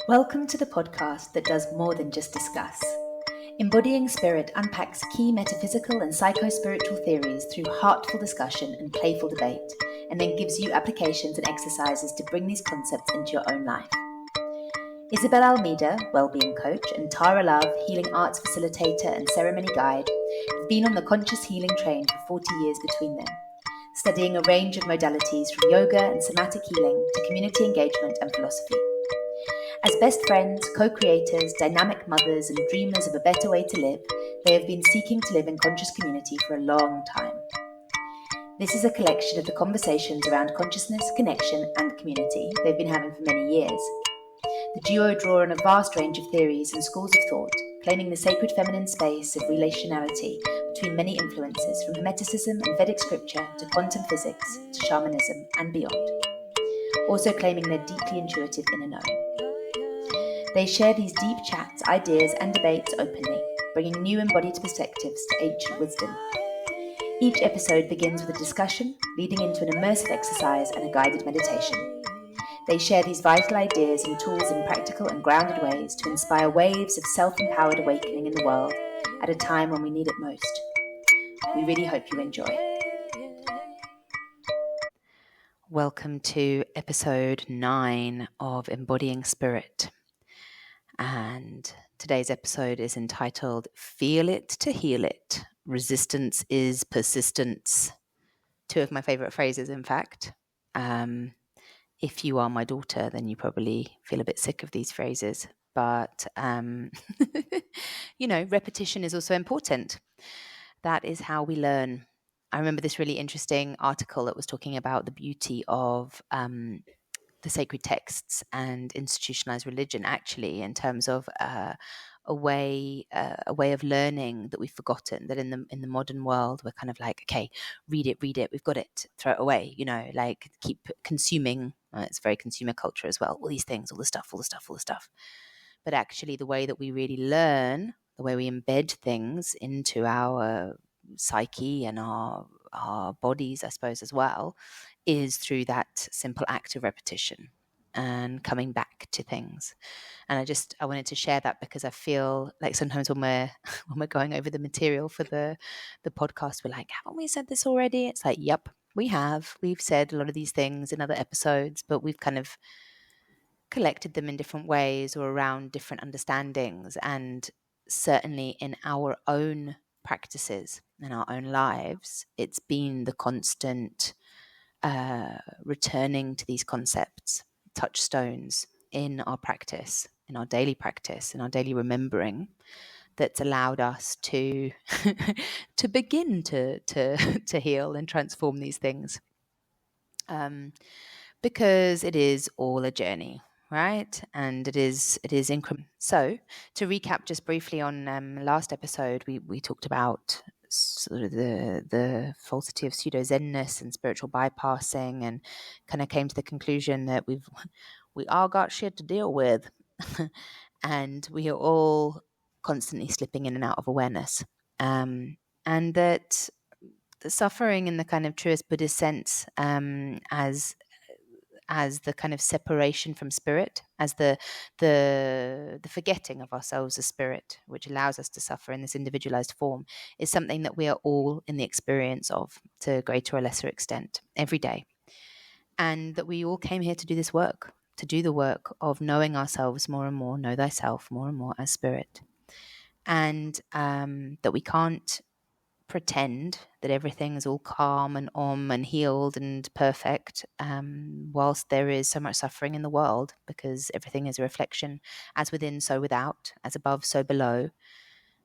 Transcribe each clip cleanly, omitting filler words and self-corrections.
Welcome to the podcast that does more than just discuss. Embodying Spirit unpacks key metaphysical and psycho-spiritual theories through heartful discussion and playful debate, and then gives you applications and exercises to bring these concepts into your own life. Isabel Almeida, wellbeing coach, and Tārā Love, healing arts facilitator and ceremony guide, have been on the conscious healing train for 40 years between them, studying a range of modalities from yoga and somatic healing to community engagement and philosophy. As best friends, co-creators, dynamic mothers, and dreamers of a better way to live, they have been seeking to live in conscious community for a long time. This is a collection of the conversations around consciousness, connection, and community they've been having for many years. The duo draw on a vast range of theories and schools of thought, claiming the sacred feminine space of relationality between many influences from Hermeticism and Vedic scripture to quantum physics to shamanism and beyond. Also claiming their deeply intuitive inner knowing. They share these deep chats, ideas, and debates openly, bringing new embodied perspectives to ancient wisdom. Each episode begins with a discussion, leading into an immersive exercise and a guided meditation. They share these vital ideas and tools in practical and grounded ways to inspire waves of self-empowered awakening in the world at a time when we need it most. We really hope you enjoy. Welcome to episode 9 of Embodying Spirit. And today's episode is entitled Feel It to Heal It. Resistance is persistence. Two of my favorite phrases, in fact. If you are my daughter, then you probably feel a bit sick of these phrases. But, repetition is also important. That is how we learn. I remember this really interesting article that was talking about the beauty of the sacred texts and institutionalized religion, actually, in terms of a way of learning that we've forgotten. That in the modern world, we're kind of like, okay, read it, we've got it, throw it away. Like keep consuming. It's very consumer culture as well. All these things, all the stuff. But actually, the way that we really learn, the way we embed things into our psyche and our bodies, I suppose, as well, is through that simple act of repetition and coming back to things. And I wanted to share that because I feel like sometimes when we're going over the material for the podcast, we're like, haven't we said this already? It's like, yep, we have. We've said a lot of these things in other episodes, but we've kind of collected them in different ways or around different understandings. And certainly in our own practices, in our own lives, it's been the constant returning to these concepts, touchstones in our practice, in our daily practice, in our daily remembering, that's allowed us to to begin to heal and transform these things. Because it is all a journey, right? And it is incremental. So to recap just briefly on last episode, we talked about sort of the falsity of pseudo-zenness and spiritual bypassing, and kind of came to the conclusion that we all got shit to deal with, and we are all constantly slipping in and out of awareness, and that the suffering in the kind of truest Buddhist sense, as the kind of separation from spirit, as the forgetting of ourselves as spirit, which allows us to suffer in this individualized form, is something that we are all in the experience of to a greater or lesser extent every day. And that we all came here to do this work, to do the work of knowing ourselves more and more, know thyself more and more as spirit. And that we can't pretend that everything is all calm and and healed and perfect, whilst there is so much suffering in the world, because everything is a reflection, as within, so without, as above, so below.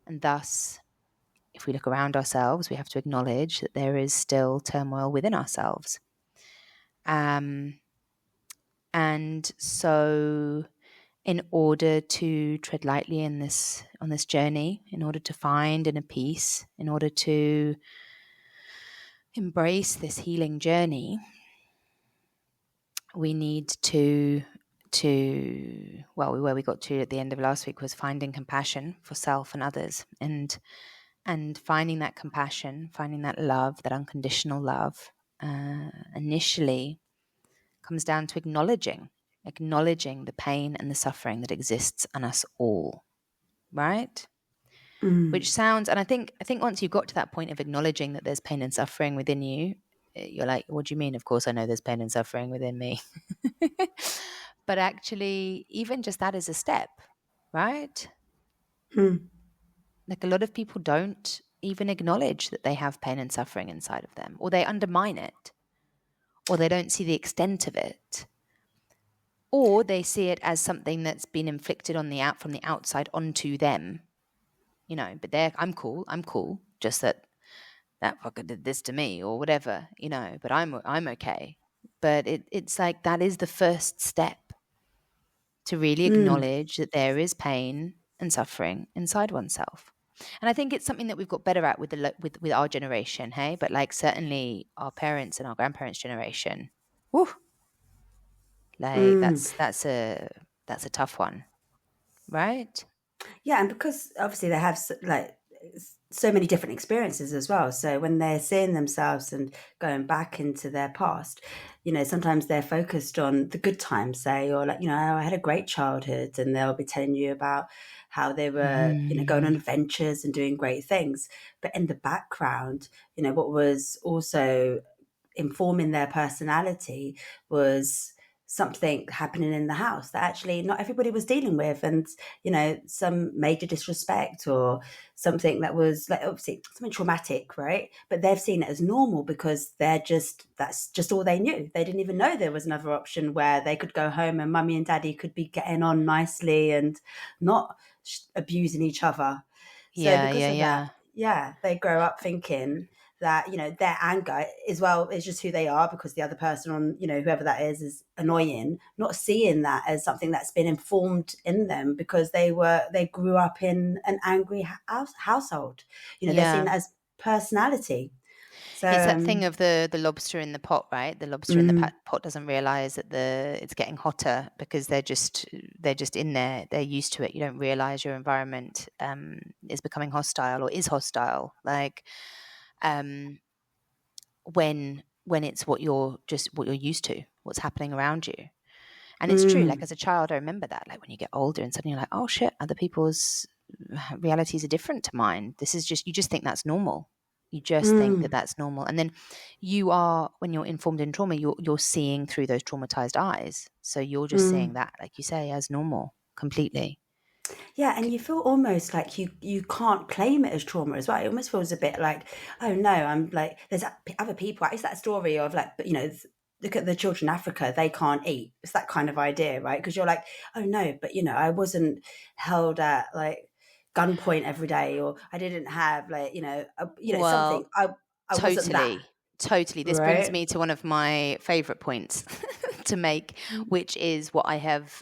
And thus, if we look around ourselves, we have to acknowledge that there is still turmoil within ourselves. And so in order to tread lightly on this journey, in order to find inner peace, in order to embrace this healing journey, we need to where we got to at the end of last week was finding compassion for self and others, and finding that compassion, finding that love, that unconditional love, initially comes down to acknowledging acknowledging the pain and the suffering that exists in us all, right? Which sounds, and I think once you've got to that point of acknowledging that there's pain and suffering within you, you're like, what do you mean? Of course I know there's pain and suffering within me. But actually, even just that is a step, right? Like a lot of people don't even acknowledge that they have pain and suffering inside of them, or they undermine it, or they don't see the extent of it, or they see it as something that's been inflicted on from the outside onto them, you know. But I'm cool, just that fucker did this to me or whatever, you know. But I'm okay. But it's like that is the first step to really acknowledge that there is pain and suffering inside oneself. And I think it's something that we've got better at with our generation, hey? But like certainly our parents and our grandparents' generation, whew, like that's a tough one, right? Yeah, and because obviously they have so many different experiences as well. So when they're seeing themselves and going back into their past, you know, sometimes they're focused on the good times, say, or like, you know, I had a great childhood, and they'll be telling you about how they were, you know, going on adventures and doing great things. But in the background, you know, what was also informing their personality was something happening in the house that actually not everybody was dealing with, and you know, some major disrespect or something that was like obviously something traumatic, right? But they've seen it as normal because that's just all they knew. They didn't even know there was another option where they could go home and mummy and daddy could be getting on nicely and not abusing each other. So because of that, yeah, they grow up thinking that, you know, their anger is just who they are because the other person, on, you know, whoever that is annoying, not seeing that as something that's been informed in them because they grew up in an angry household. You know, they're seeing it as personality. So it's that thing of the lobster in the pot, right? The lobster in the pot doesn't realize that it's getting hotter because they're just in there. They're used to it. You don't realize your environment is becoming hostile or is hostile. Like when it's what you're used to, what's happening around you. And it's true, like as a child, I remember that, like when you get older and suddenly you're like, oh shit, other people's realities are different to mine. This is you just think that's normal. You just think that that's normal. And then when you're informed in trauma, you're seeing through those traumatized eyes. So you're just seeing that, like you say, as normal completely. Yeah, and you feel almost like you can't claim it as trauma as well. It almost feels a bit like, oh no, I'm like, there's other people. It's that story of like, you know, look at the children in Africa, they can't eat. It's that kind of idea, right? Because you're like, oh no, but you know, I wasn't held at like gunpoint every day, or I didn't have like, something. Well, I wasn't that, Totally. This brings right? me to one of my favorite points to make, which is what I have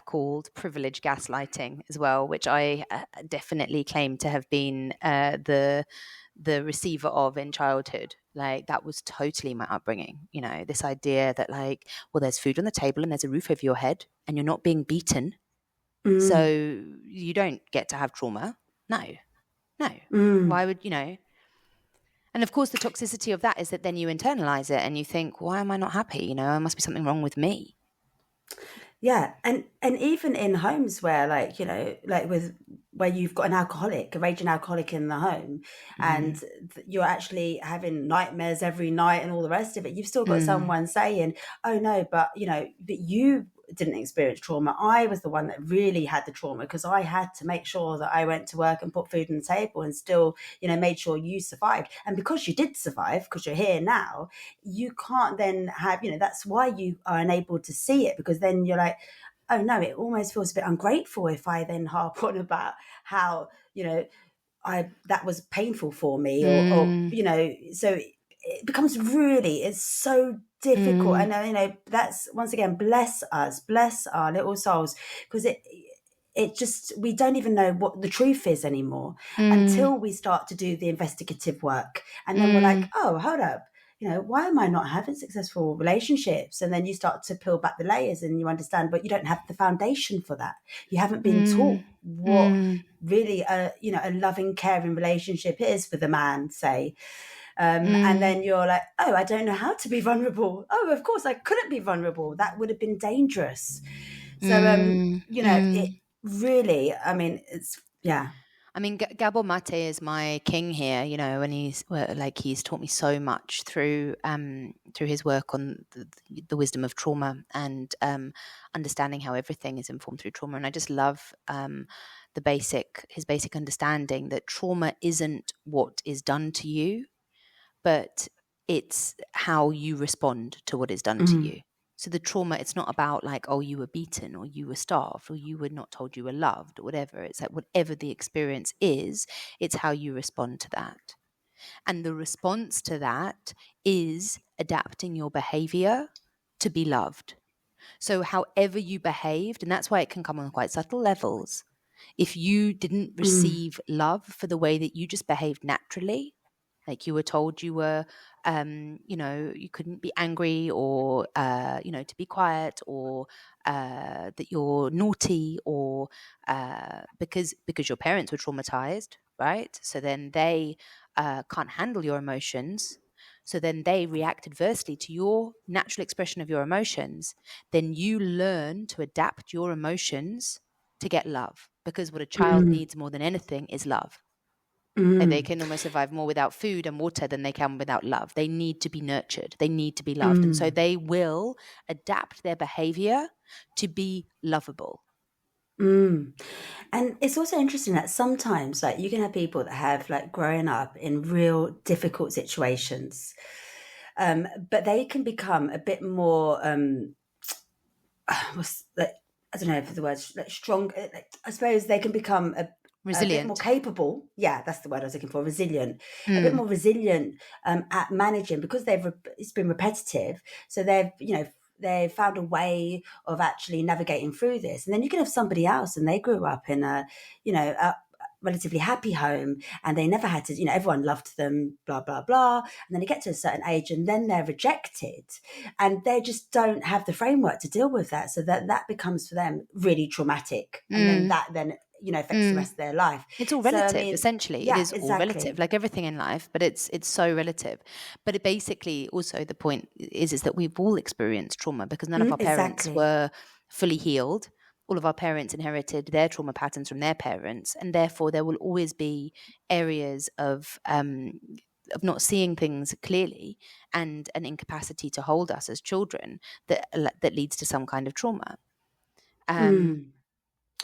called privilege gaslighting as well, which I definitely claim to have been the receiver of in childhood. Like that was totally my upbringing. You know, this idea that like, well, there's food on the table and there's a roof over your head and you're not being beaten, so you don't get to have trauma. No. Why would you know? And of course, the toxicity of that is that then you internalize it and you think, why am I not happy? You know, there must be something wrong with me. Yeah, and even in homes where, like, you know, like where you've got a raging alcoholic in the home, and you're actually having nightmares every night and all the rest of it, you've still got someone saying, "Oh no, but you know, but you didn't experience trauma. I was the one that really had the trauma because I had to make sure that I went to work and put food on the table and still, you know, made sure you survived. And because you did survive, because you're here now, you can't then have, you know, that's why you are unable to see it, because then you're like, oh no, it almost feels a bit ungrateful if I then harp on about how, you know, that was painful for me, or you know, so it becomes it's so difficult. And you know, that's once again, bless our little souls, because it just, we don't even know what the truth is anymore until we start to do the investigative work, and then we're like, oh, hold up, you know, why am I not having successful relationships? And then you start to peel back the layers and you understand, but you don't have the foundation for that. You haven't been taught what really a loving, caring relationship is with a man, say. And then you're like, oh, I don't know how to be vulnerable. Oh, of course I couldn't be vulnerable. That would have been dangerous. So, it really, I mean, it's, yeah. I mean, Gabor Mate is my king here, and he's taught me so much through his work on the wisdom of trauma and understanding how everything is informed through trauma. And I just love his basic understanding that trauma isn't what is done to you, but it's how you respond to what is done to you. So the trauma, it's not about like, oh, you were beaten or you were starved or you were not told you were loved or whatever. It's like whatever the experience is, it's how you respond to that. And the response to that is adapting your behavior to be loved. So however you behaved, and that's why it can come on quite subtle levels. If you didn't receive love for the way that you just behaved naturally, like you were told you were, you couldn't be angry or, to be quiet or that you're naughty or because your parents were traumatized, right? So then they can't handle your emotions. So then they react adversely to your natural expression of your emotions. Then you learn to adapt your emotions to get love, because what a child needs more than anything is love. Like they can almost survive more without food and water than they can without love. They need to be nurtured. They need to be loved. And so they will adapt their behavior to be lovable. And it's also interesting that sometimes like you can have people that have like grown up in real difficult situations, but they can become a bit more I don't know if the word's like strong. I suppose they can become a bit more capable. Yeah, that's the word I was looking for. Resilient, a bit more resilient at managing, because it's been repetitive. So they've found a way of actually navigating through this. And then you can have somebody else, and they grew up in a relatively happy home, and they never had to, everyone loved them, blah, blah, blah. And then they get to a certain age and then they're rejected and they just don't have the framework to deal with that. So that becomes for them really traumatic. And then that affects the rest of their life. It's all relative, essentially. Yeah, it is all relative, like everything in life, but it's so relative. But it basically also the point is that we've all experienced trauma, because none of our parents were fully healed. All of our parents inherited their trauma patterns from their parents, and therefore there will always be areas of not seeing things clearly and an incapacity to hold us as children that leads to some kind of trauma. And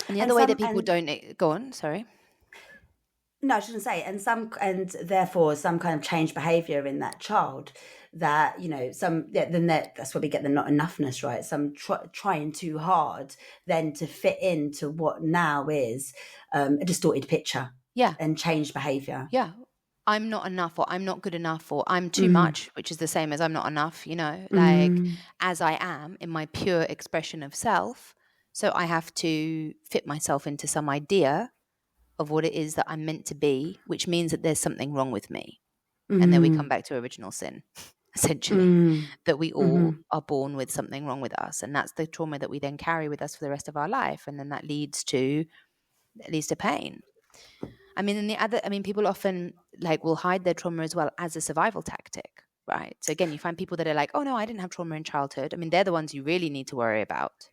the other way that people don't go on, sorry. No, I shouldn't say, and therefore some kind of changed behaviour in that child that that's where we get the not enoughness, right? Some trying too hard then to fit into what now is a distorted picture, and changed behaviour. Yeah, I'm not enough, or I'm not good enough, or I'm too much, which is the same as I'm not enough. Like as I am in my pure expression of self, so I have to fit myself into some idea of what it is that I'm meant to be, which means that there's something wrong with me. And then we come back to original sin, essentially, that we all are born with something wrong with us. And that's the trauma that we then carry with us for the rest of our life. And then that leads to pain. I mean, people often will hide their trauma as well as a survival tactic, right? So again, you find people that are like, oh no, I didn't have trauma in childhood. I mean, they're the ones you really need to worry about,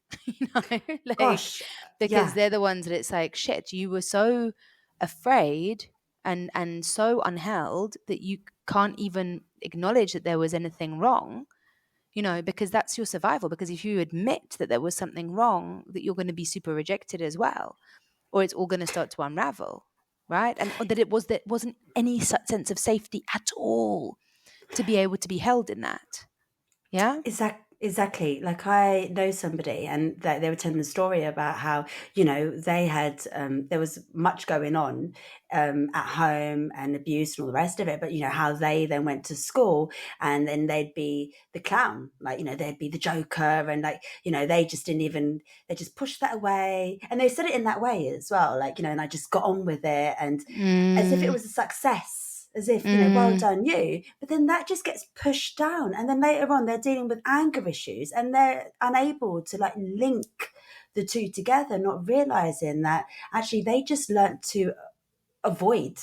Gosh, because they're the ones that it's like, shit, you were so afraid and so unheld that you can't even acknowledge that there was anything wrong, because that's your survival. Because if you admit that there was something wrong, that you're going to be super rejected as well, or it's all going to start to unravel. Right. And that wasn't any such sense of safety at all to be able to be held in that. Yeah. Exactly. Like I know somebody, and they were telling the story about how, they had, there was much going on at home and abuse and all the rest of it. But, how they then went to school and then they'd be the clown, they'd be the joker. And they just they just pushed that away. And they said it in that way as well. And I just got on with it, and as if it was a success. As if, well done you. But then that just gets pushed down. And then later on, they're dealing with anger issues and they're unable to link the two together, not realizing that actually they just learnt to avoid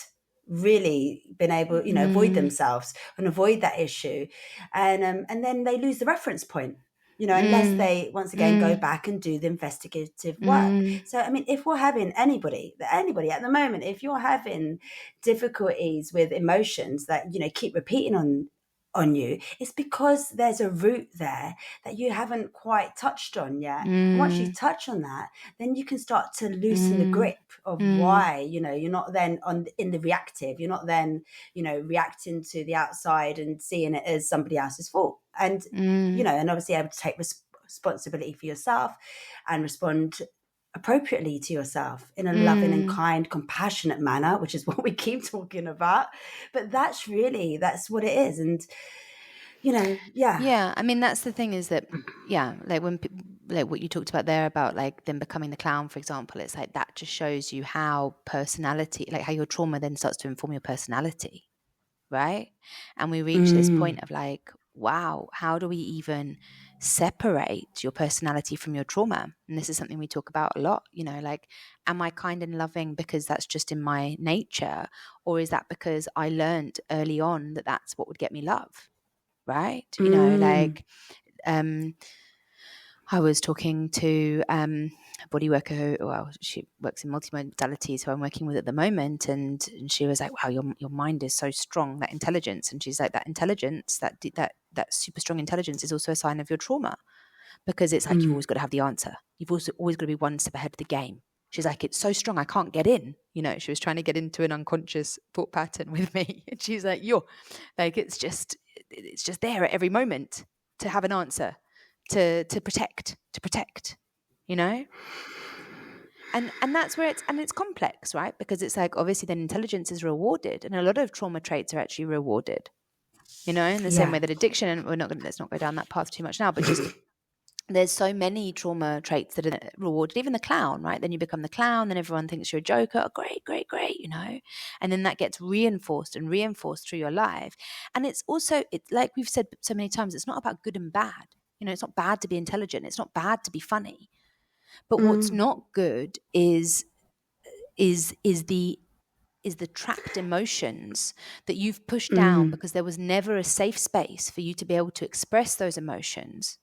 really been able, avoid themselves and avoid that issue. And then they lose the reference point, unless they once again go back and do the investigative work. So, I mean, if we're having anybody at the moment, if you're having difficulties with emotions that, keep repeating on you, it's because there's a root there that you haven't quite touched on yet. And once you touch on that, then you can start to loosen the grip of why, you're not then in the reactive, you're not then, reacting to the outside and seeing it as somebody else's fault. And, and obviously able to take responsibility for yourself and respond appropriately to yourself in a loving and kind, compassionate manner, which is what we keep talking about. But that's what it is. And, Yeah. I mean, that's the thing is that, like when, like what you talked about there about like them becoming the clown, for example, it's like that just shows you how personality, like how your trauma then starts to inform your personality. Right. And we reach this point of like, wow, how do we even separate your personality from your trauma? And this is something we talk about a lot, like, am I kind and loving because that's just in my nature? Or is that because I learned early on that that's what would get me love? Right. Like, I was talking to a body worker who, she works in multimodalities, who I'm working with at the moment, and she was like, wow, your mind is so strong, that intelligence. And she's like, that intelligence, that super strong intelligence is also a sign of your trauma, because it's like you've always got to have the answer. You've also always got to be one step ahead of the game. She's like, it's so strong, I can't get in. She was trying to get into an unconscious thought pattern with me. And she's like, it's just there at every moment to have an answer. To protect, and that's where it's complex, right? Because it's like, obviously then intelligence is rewarded, and a lot of trauma traits are actually rewarded, in the same way that addiction, and let's not go down that path too much now, but just there's so many trauma traits that are rewarded, even the clown, right? Then you become the clown, then everyone thinks you're a joker. Oh, great, and then that gets reinforced through your life. And it's like we've said so many times, it's not about good and bad. It's not bad to be intelligent. It's not bad to be funny. But what's not good is the trapped emotions that you've pushed down because there was never a safe space for you to be able to express those emotions.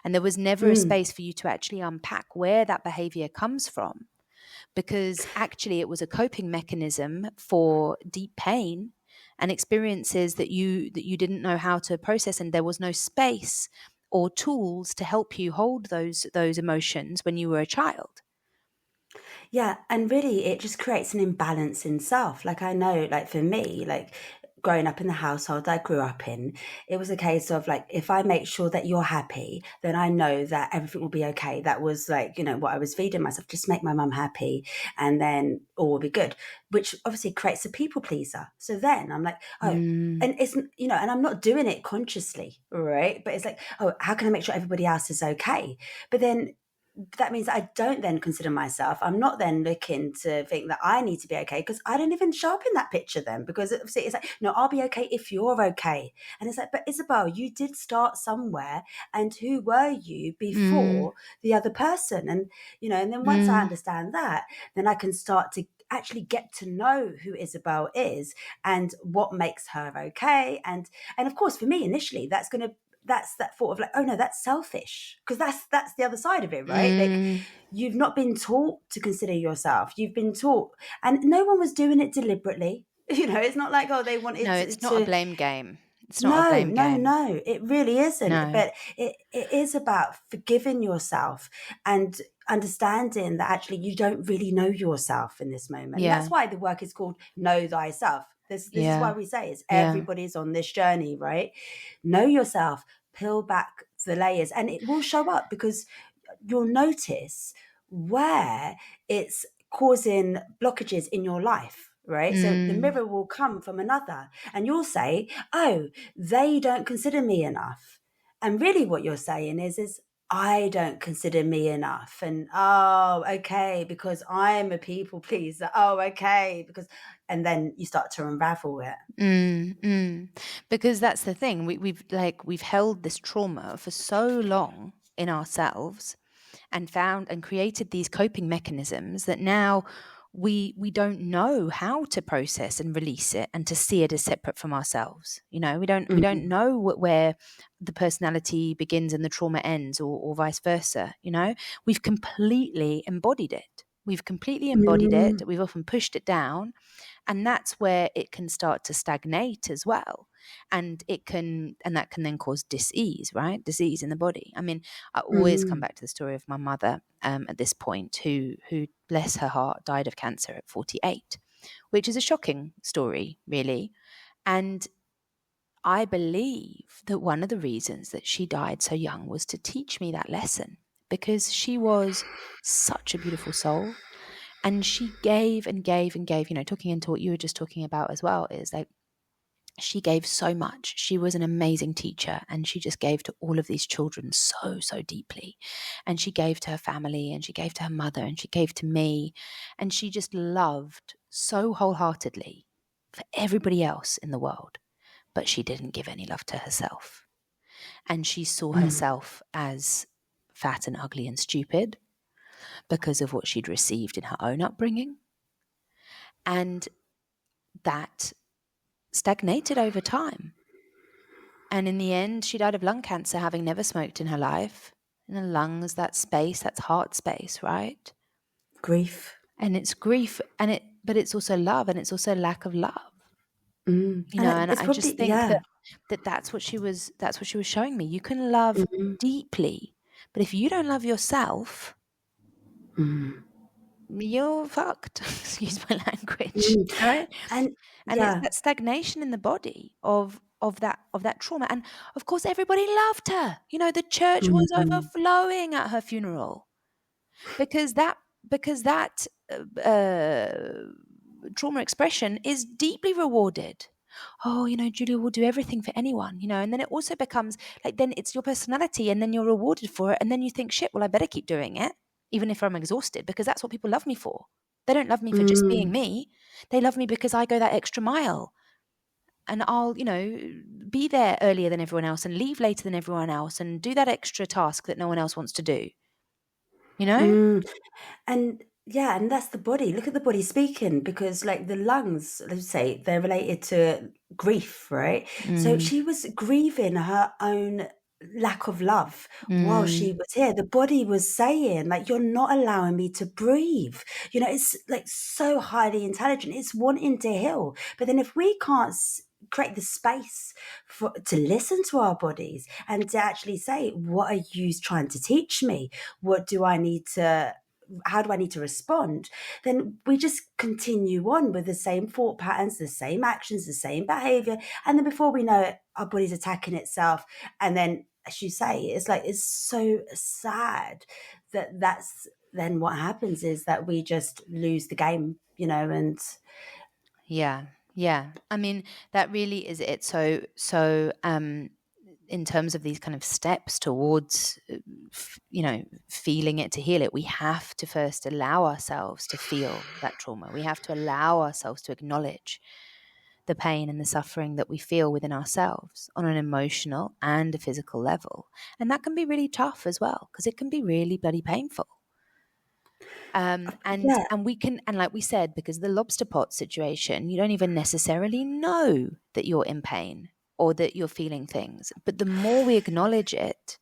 And there was never a space for you to actually unpack where that behavior comes from, because actually it was a coping mechanism for deep pain and experiences that you didn't know how to process, and there was no space or tools to help you hold those emotions when you were a child. Yeah, and really it just creates an imbalance in self. Like, I know, like for me, like growing up in the household I grew up in, it was a case of like, if I make sure that you're happy, then I know that everything will be okay. That was like, what I was feeding myself, just make my mum happy and then all will be good, which obviously creates a people pleaser. So then I'm like, and it's, and I'm not doing it consciously, right? But it's like, oh, how can I make sure everybody else is okay? But then that means I don't then consider myself. I'm not then looking to think that I need to be okay, because I don't even show up in that picture then, because it's like, no, I'll be okay if you're okay. And it's like, but Isabel, you did start somewhere, and who were you before the other person? And, and then once I understand that, then I can start to actually get to know who Isabel is and what makes her okay. And of course, for me, initially, that's that thought of like, oh no, that's selfish, because that's the other side of it, right? Like, you've not been taught to consider yourself. You've been taught, and no one was doing it deliberately. It's not like, oh, they wanted. No, it's not a blame game. It's not a blame game. No, it really isn't. No. But it is about forgiving yourself and understanding that actually you don't really know yourself in this moment. Yeah. That's why the work is called Know Thyself. This is why we say is everybody's on this journey, right? Know yourself, peel back the layers, and it will show up, because you'll notice where it's causing blockages in your life, right? So the mirror will come from another, and you'll say, oh, they don't consider me enough. And really what you're saying is I don't consider me enough. And, oh, okay, because I'm a people pleaser. Oh, okay, because, and then you start to unravel it. Because that's the thing. We've held this trauma for so long in ourselves and found and created these coping mechanisms that now we don't know how to process and release it and to see it as separate from ourselves. We don't know where the personality begins and the trauma ends, or vice versa. We've completely embodied it. We've often pushed it down, and that's where it can start to stagnate as well. And that can then cause disease, right? Disease in the body. I mean, I always come back to the story of my mother at this point, who, bless her heart, died of cancer at 48, which is a shocking story, really. And I believe that one of the reasons that she died so young was to teach me that lesson, because she was such a beautiful soul. And she gave and gave and gave, talking into what you were just talking about as well, is like, she gave so much. She was an amazing teacher, and she just gave to all of these children so, so deeply. And she gave to her family, and she gave to her mother, and she gave to me. And she just loved so wholeheartedly for everybody else in the world. But she didn't give any love to herself. And she saw herself as fat and ugly and stupid because of what she'd received in her own upbringing. And that stagnated over time. And in the end, she died of lung cancer, having never smoked in her life. And the lungs, that space, that's heart space, right? Grief. And it's grief, but it's also love, and it's also lack of love. And I just think that's what she was showing me. You can love deeply, but if you don't love yourself, you're fucked. Excuse my language. Right? And it's that stagnation in the body of that trauma. And of course, everybody loved her. The church was overflowing at her funeral because that trauma expression is deeply rewarded. Oh, Julia will do everything for anyone, and then it also becomes like, then it's your personality, and then you're rewarded for it. And then you think, shit, well, I better keep doing it, even if I'm exhausted, because that's what people love me for. They don't love me for just being me. They love me because I go that extra mile, and I'll, be there earlier than everyone else and leave later than everyone else and do that extra task that no one else wants to do, And that's the body. Look at the body speaking, because like the lungs, let's say, they're related to grief, right? So she was grieving her own lack of love while she was here. The body was saying, like, you're not allowing me to breathe. It's like so highly intelligent. It's wanting to heal. But then if we can't create the space to listen to our bodies and to actually say, what are you trying to teach me? How do I need to respond? Then we just continue on with the same thought patterns, the same actions, the same behavior. And then before we know it, our body's attacking itself. And then, as you say, it's so sad that's then what happens is that we just lose the game, and yeah. I mean, that really is it. So in terms of these kind of steps towards, feeling it, to heal it, we have to first allow ourselves to feel that trauma. We have to allow ourselves to acknowledge the pain and the suffering that we feel within ourselves on an emotional and a physical level. And that can be really tough as well, because it can be really bloody painful. And we can, and like we said, because the lobster pot situation, you don't even necessarily know that you're in pain or that you're feeling things. But the more we acknowledge it,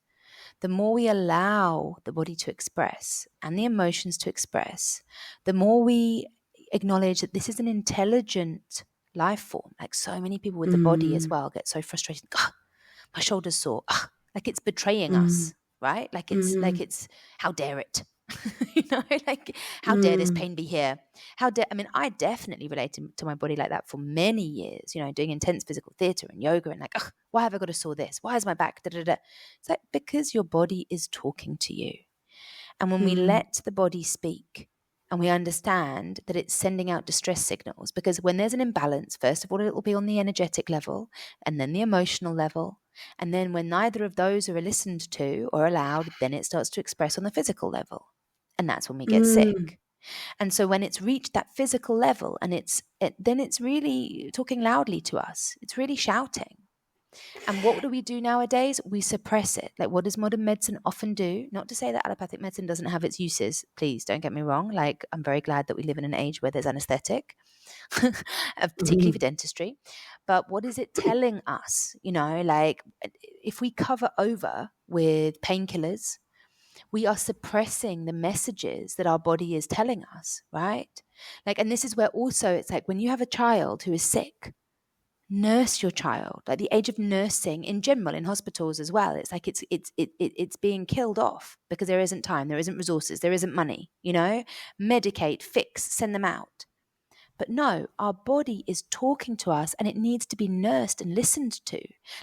the more we allow the body to express and the emotions to express, the more we acknowledge that this is an intelligent life form. Like so many people with the body as well get so frustrated. My shoulder's sore. Like it's betraying us, right? Like it's how dare it? Like how dare this pain be here? I definitely related to my body like that for many years, doing intense physical theatre and yoga and like, why have I got a sore this? Why is my back? It's like, because your body is talking to you. And when we let the body speak and we understand that it's sending out distress signals, because when there's an imbalance, first of all, it will be on the energetic level and then the emotional level. And then when neither of those are listened to or allowed, then it starts to express on the physical level. And that's when we get sick. And so when it's reached that physical level and then it's really talking loudly to us, it's really shouting. And what do we do nowadays? We suppress it. Like, what does modern medicine often do? Not to say that allopathic medicine doesn't have its uses. Please don't get me wrong. Like, I'm very glad that we live in an age where there's anesthetic, particularly for dentistry. But what is it telling us? You know, like, if we cover over with painkillers, we are suppressing the messages that our body is telling us, right? Like, and this is where also it's like when you have a child who is sick, nurse your child. Like, the age of nursing in general in hospitals as well, it's like it's being killed off because there isn't time, there isn't resources, there isn't money, you know. Medicate, fix, send them out. But no, our body is talking to us and it needs to be nursed and listened to.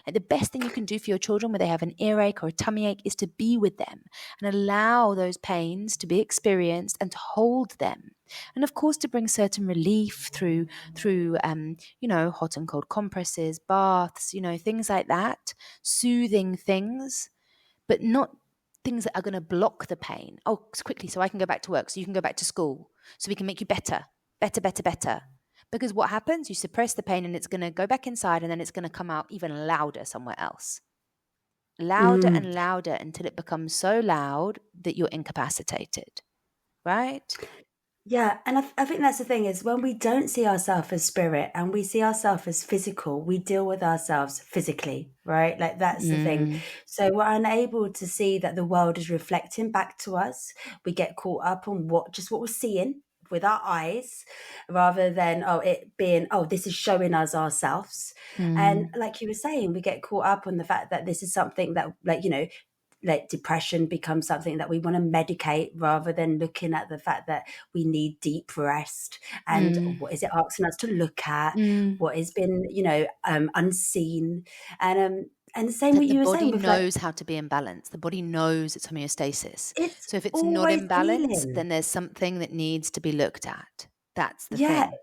Like, the best thing you can do for your children when they have an earache or a tummy ache is to be with them and allow those pains to be experienced and to hold them. And of course, to bring certain relief through you know, hot and cold compresses, baths, you know, things like that, soothing things, but not things that are going to block the pain. Oh, quickly, so I can go back to work, so you can go back to school, so we can make you better. Because what happens? You suppress the pain and it's going to go back inside and then it's going to come out even louder somewhere else. Louder and louder until it becomes so loud that you're incapacitated, right? Yeah, and I think that's the thing is when we don't see ourselves as spirit and we see ourselves as physical, we deal with ourselves physically, right? Like that's the thing. So we're unable to see that the world is reflecting back to us. We get caught up on what we're seeing with our eyes rather than it being this is showing us ourselves. And like you were saying, we get caught up on the fact that this is something that, like, you know, like depression becomes something that we want to medicate rather than looking at the fact that we need deep rest and what is it asking us to look at, what has been, you know, unseen. And the same what The you were body saying with, like, knows how to be in balance. The body knows its homeostasis. it's So if it's not always in balance, healing. then there's something that needs to be looked at. That's the Yeah. thing.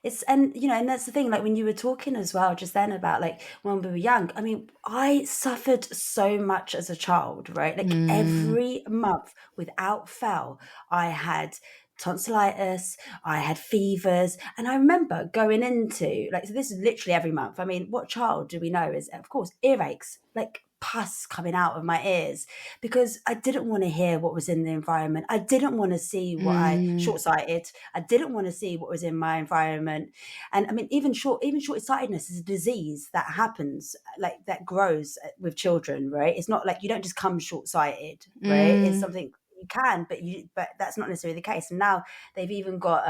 It's, and you know, and that's the thing, like when you were talking as well just then about like when we were young, I mean, I suffered so much as a child, right? Like every month without fail, I had tonsillitis, I had fevers, and I remember going into, like, so this is literally every month. I mean, what child do we know is, of course, earaches, like pus coming out of my ears because I didn't want to hear what was in the environment. I didn't want to see what short-sighted. I didn't want to see what was in my environment. And I mean, even short-sightedness is a disease that happens, like that grows with children, right? It's not like you don't just come short-sighted, right? It's something you can, but that's not necessarily the case. And now they've even got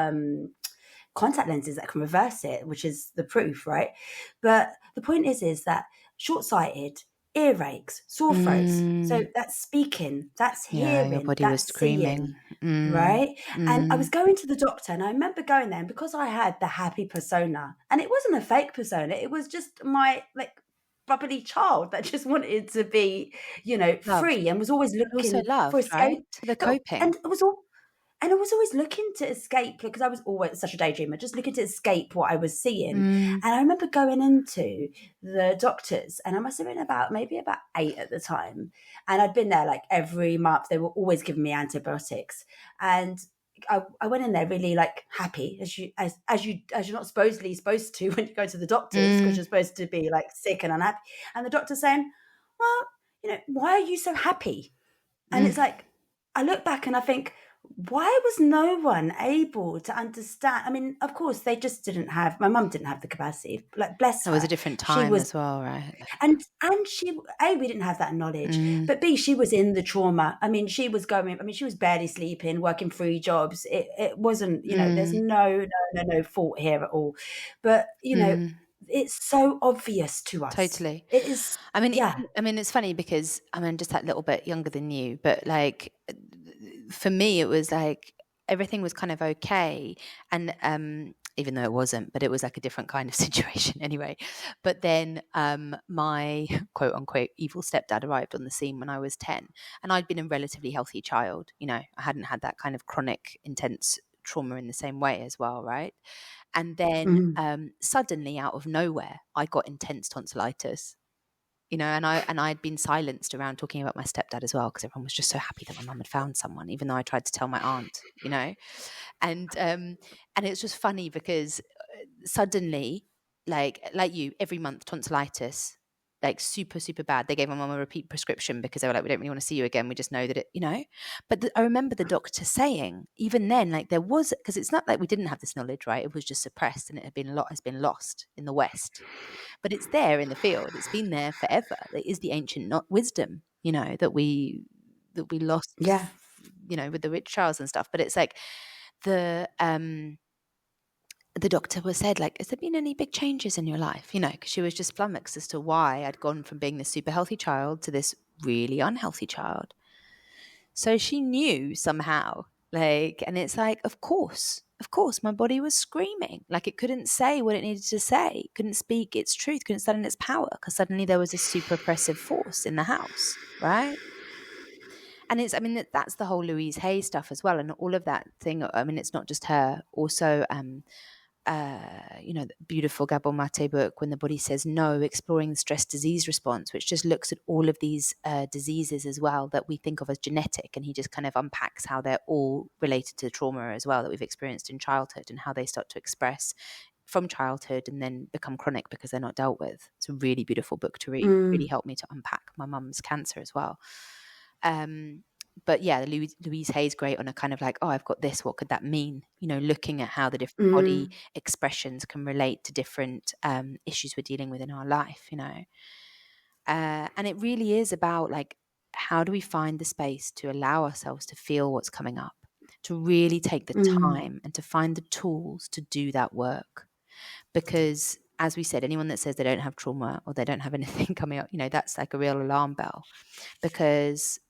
contact lenses that can reverse it, which is the proof, right? But the point is that short-sighted, earaches, sore throats. So that's speaking, that's Yeah, your hearing, body was that's screaming. seeing, right? And I was going to the doctor and I remember going there, and because I had the happy persona, and it wasn't a fake persona, it was just my, like, bubbly child that just wanted to be, you know, Love. free and was always But also looking for love, escape. right? The coping. And it was all, and I was always looking to escape because I was always such a daydreamer, just looking to escape what I was seeing. And I remember going into the doctors, and I must have been about 8 at the time. And I'd been there like every month. They were always giving me antibiotics. And I went in there really like happy, as you're not supposed to when you go to the doctors, because you're supposed to be like sick and unhappy. And the doctor's saying, well, you know, why are you so happy? And it's like, I look back and I think, why was no one able to understand? I mean, of course, they just didn't have, my mum didn't have the capacity, like, bless her. It was a different She time was, as well, right? and she, A, we didn't have that knowledge, but B, she was in the trauma. I mean, she was barely sleeping, working 3 jobs. It wasn't, you know, there's no fault here at all. But, you know, it's so obvious to us. Totally. It is. I mean, Yeah. I mean, it's funny because I'm just that little bit younger than you, but like for me, it was like everything was kind of okay, and even though it wasn't, but it was like a different kind of situation anyway. But then my quote unquote evil stepdad arrived on the scene when I was 10, and I'd been a relatively healthy child. You know, I hadn't had that kind of chronic, intense trauma in the same way as well, right? And then suddenly, out of nowhere, I got intense tonsillitis. You know, and I'd been silenced around talking about my stepdad as well because everyone was just so happy that my mum had found someone, even though I tried to tell my aunt. You know, and it's just funny because suddenly like you, every month tonsillitis, like super, super bad. They gave my mum a repeat prescription because they were like, we don't really want to see you again. We just know that it, But I remember the doctor saying, even then, like there was, because it's not like we didn't have this knowledge, right? It was just suppressed and it has been lost in the West. But it's there in the field. It's been there forever. It is the ancient wisdom, that we lost, Yeah. with the rich Charles and stuff. But it's like the doctor was said, like, has there been any big changes in your life? Because she was just flummoxed as to why I'd gone from being this super healthy child to this really unhealthy child. So she knew somehow, and it's like, of course, my body was screaming. Like it couldn't say what it needed to say, couldn't speak its truth, couldn't stand in its power because suddenly there was this super oppressive force in the house, right? And that's the whole Louise Hay stuff as well. And all of that thing, it's not just her, also, the beautiful Gabor Mate book, When the Body Says No, exploring the stress disease response, which just looks at all of these diseases as well that we think of as genetic. And he just kind of unpacks how they're all related to trauma as well that we've experienced in childhood and how they start to express from childhood and then become chronic because they're not dealt with. It's a really beautiful book to read. Really helped me to unpack my mum's cancer as well. But yeah, Louise Hay's great on a kind of like, oh, I've got this, what could that mean? Looking at how the different body expressions can relate to different issues we're dealing with in our life, and it really is about like, how do we find the space to allow ourselves to feel what's coming up, to really take the time and to find the tools to do that work. Because as we said, anyone that says they don't have trauma or they don't have anything coming up, that's like a real alarm bell, because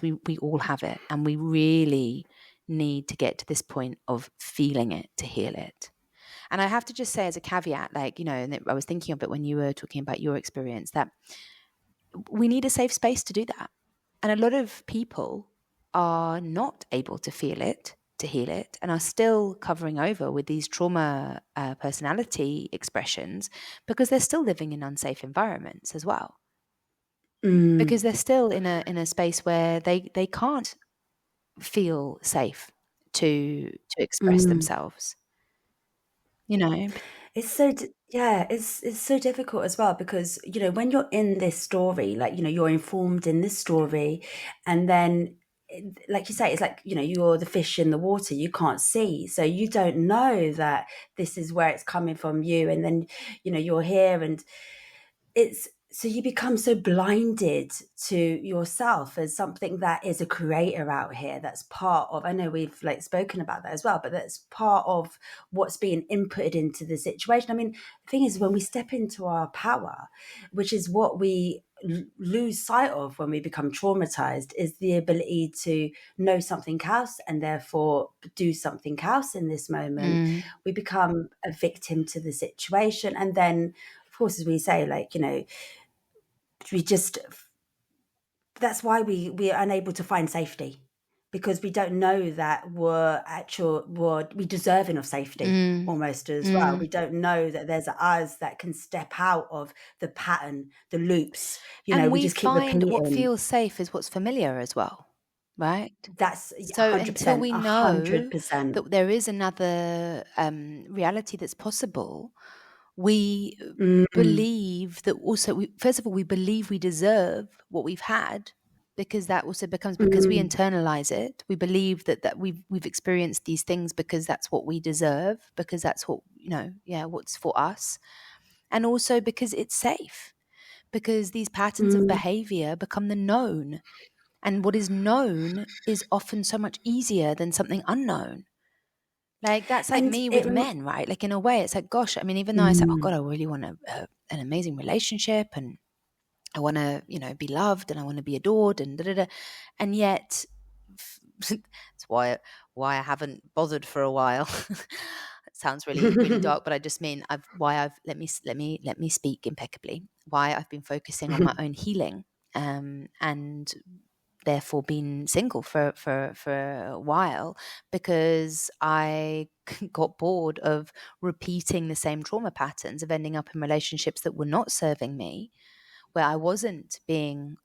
we all have it, and we really need to get to this point of feeling it to heal it. And I have to just say as a caveat, and I was thinking of it when you were talking about your experience, that we need a safe space to do that. And a lot of people are not able to feel it, to heal it, and are still covering over with these trauma personality expressions because they're still living in unsafe environments as well. Because they're still in a space where they can't feel safe to express themselves. It's so it's so difficult as well because when you're in this story, like you're informed in this story, and then like you say, it's like you're the fish in the water, you can't see, so you don't know that this is where it's coming from you, and then you're here, and it's so you become so blinded to yourself as something that is a creator out here. That's part of, I know we've like spoken about that as well, but that's part of what's being inputted into the situation. I mean, the thing is, when we step into our power, which is what we lose sight of when we become traumatized, is the ability to know something else and therefore do something else in this moment. We become a victim to the situation, and then of course, as we say, like we just, that's why we are unable to find safety, because we don't know that we deserve enough safety almost as well. We don't know that there's us that can step out of the pattern, the loops. And we just keep repeating. What feels safe is what's familiar as well, right? That's so 100%, until we know 100%. that there is another reality that's possible, we believe that also, first of all, we believe we deserve what we've had, because that also becomes, because we internalize it. We believe that we've experienced these things because that's what we deserve, because that's what, what's for us. And also because it's safe, because these patterns of behavior become the known. And what is known is often so much easier than something unknown. Like that's like me with men, right? Like in a way, it's like, gosh, I mean, even though I say, oh God, I really want an amazing relationship, and I want to, be loved, and I want to be adored, and and yet it's why I haven't bothered for a while. It sounds really, really dark, but I just mean let me speak impeccably. Why I've been focusing on my own healing, and therefore been single for a while, because I got bored of repeating the same trauma patterns of ending up in relationships that were not serving me, where I wasn't being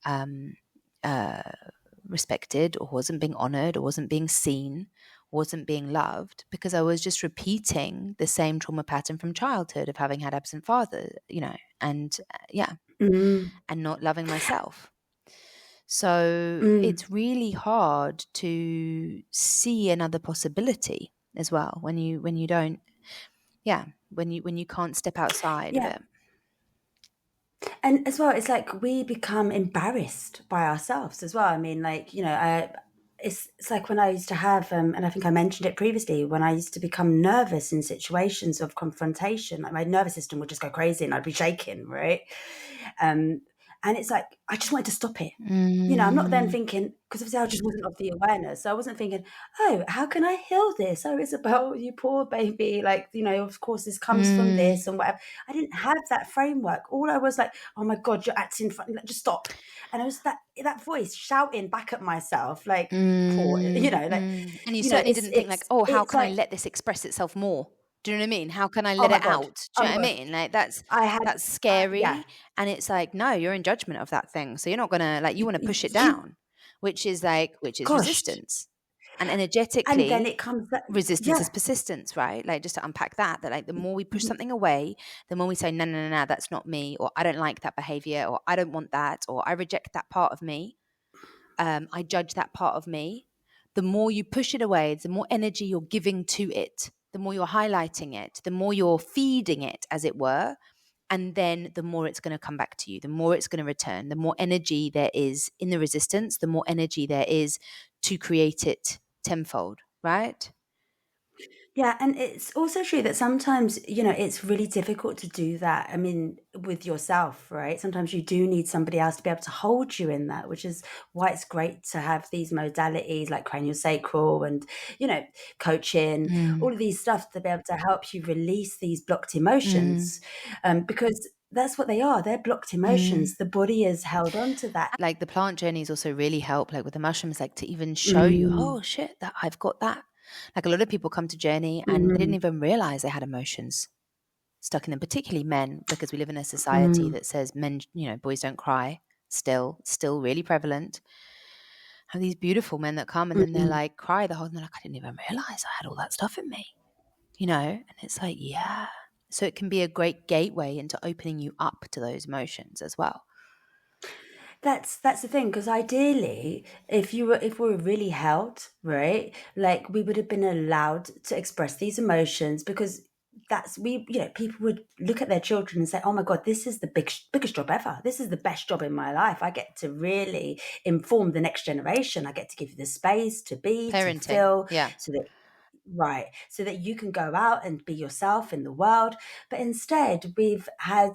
respected, or wasn't being honored, or wasn't being seen, wasn't being loved because I was just repeating the same trauma pattern from childhood of having had absent father, and and not loving myself. So it's really hard to see another possibility as well when you don't, when you can't step outside of it. And as well, it's like we become embarrassed by ourselves as well. I mean, like, it's like when I used to have, and I think I mentioned it previously, when I used to become nervous in situations of confrontation, like my nervous system would just go crazy and I'd be shaking, right? And it's like, I just wanted to stop it. I'm not then thinking, because obviously I just wasn't of the awareness. So I wasn't thinking, oh, how can I heal this? Oh, Isabel, you poor baby. Like, of course this comes from this and whatever. I didn't have that framework. All I was like, oh my God, you're acting funny. Like, just stop. And it was that voice shouting back at myself, like, poor, And you certainly didn't think like, oh, how can I let this express itself more? Do you know what I mean? How can I let it out? Do you know what I mean? Like that's scary. And it's like, no, you're in judgment of that thing. So you're not gonna you want to push it down, which is resistance. And energetically, and then it comes resistance is persistence, right? Like just to unpack that like the more we push something away, the more we say, no, that's not me, or I don't like that behavior, or I don't want that, or I reject that part of me. I judge that part of me. The more you push it away, the more energy you're giving to it, the more you're highlighting it, the more you're feeding it, as it were. And then the more it's going to come back to you, the more it's going to return, the more energy there is in the resistance, the more energy there is to create it tenfold, right? Yeah, and it's also true that sometimes, it's really difficult to do that. I mean, with yourself, right? Sometimes you do need somebody else to be able to hold you in that, which is why it's great to have these modalities like craniosacral and, coaching, all of these stuff to be able to help you release these blocked emotions. Because that's what they are. They're blocked emotions. The body is held on to that. Like the plant journeys also really help, like with the mushrooms, like to even show you, oh shit, that I've got that. Like a lot of people come to journey and they didn't even realize they had emotions stuck in them, particularly men, because we live in a society that says men, boys don't cry. Still really prevalent. And these beautiful men that come and then they're like cry the whole time. They're like, I didn't even realize I had all that stuff in me, and it's like, yeah. So it can be a great gateway into opening you up to those emotions as well. That's the thing, because ideally, if we were really held, right, like we would have been allowed to express these emotions, because people would look at their children and say, oh my God, this is the biggest job ever. This is the best job in my life. I get to really inform the next generation. I get to give you the space to be, Parenting, to feel, yeah. so that you can go out and be yourself in the world. But instead, we've had,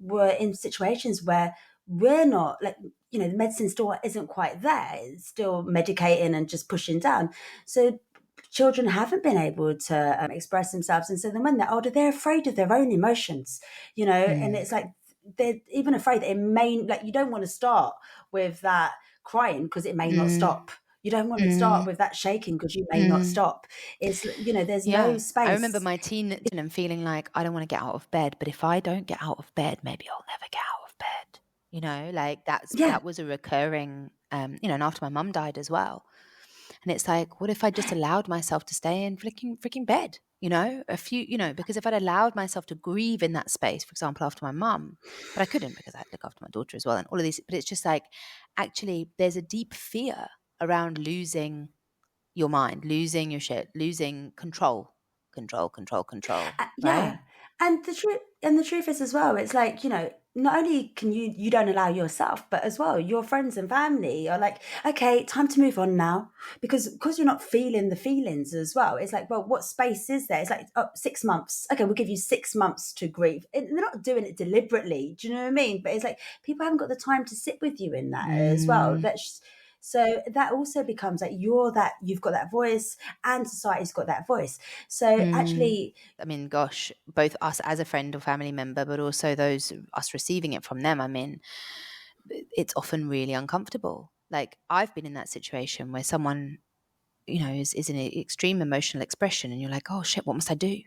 we're in situations where we're not, like, the medicine still isn't quite there. It's still medicating and just pushing down. So children haven't been able to express themselves. And so then when they're older, they're afraid of their own emotions, and it's like they're even afraid that it may, like, you don't want to start with that crying because it may not stop. You don't want to start with that shaking because you may not stop. It's, there's no space. I remember my teen and feeling like, I don't want to get out of bed, but if I don't get out of bed, maybe I'll never get out of bed. Like that was a recurring, and after my mum died as well. And it's like, what if I just allowed myself to stay in freaking bed, because if I'd allowed myself to grieve in that space, for example, after my mum, but I couldn't because I had to look after my daughter as well and all of these, but it's just like, actually, there's a deep fear around losing your mind, losing your shit, losing control, right? Yeah. And the truth is as well, it's like, not only can you don't allow yourself, but as well, your friends and family are like, okay, time to move on now, because you're not feeling the feelings as well. It's like, well, what space is there? It's like, 6 months. Okay, we'll give you 6 months to grieve. And they're not doing it deliberately. Do you know what I mean? But it's like, people haven't got the time to sit with you in that as well. So that also becomes like you've got that voice and society's got that voice. So actually, I mean, gosh, both us as a friend or family member, but also us receiving it from them. I mean, it's often really uncomfortable. Like I've been in that situation where someone, is in an extreme emotional expression and you're like, oh shit, what must I do?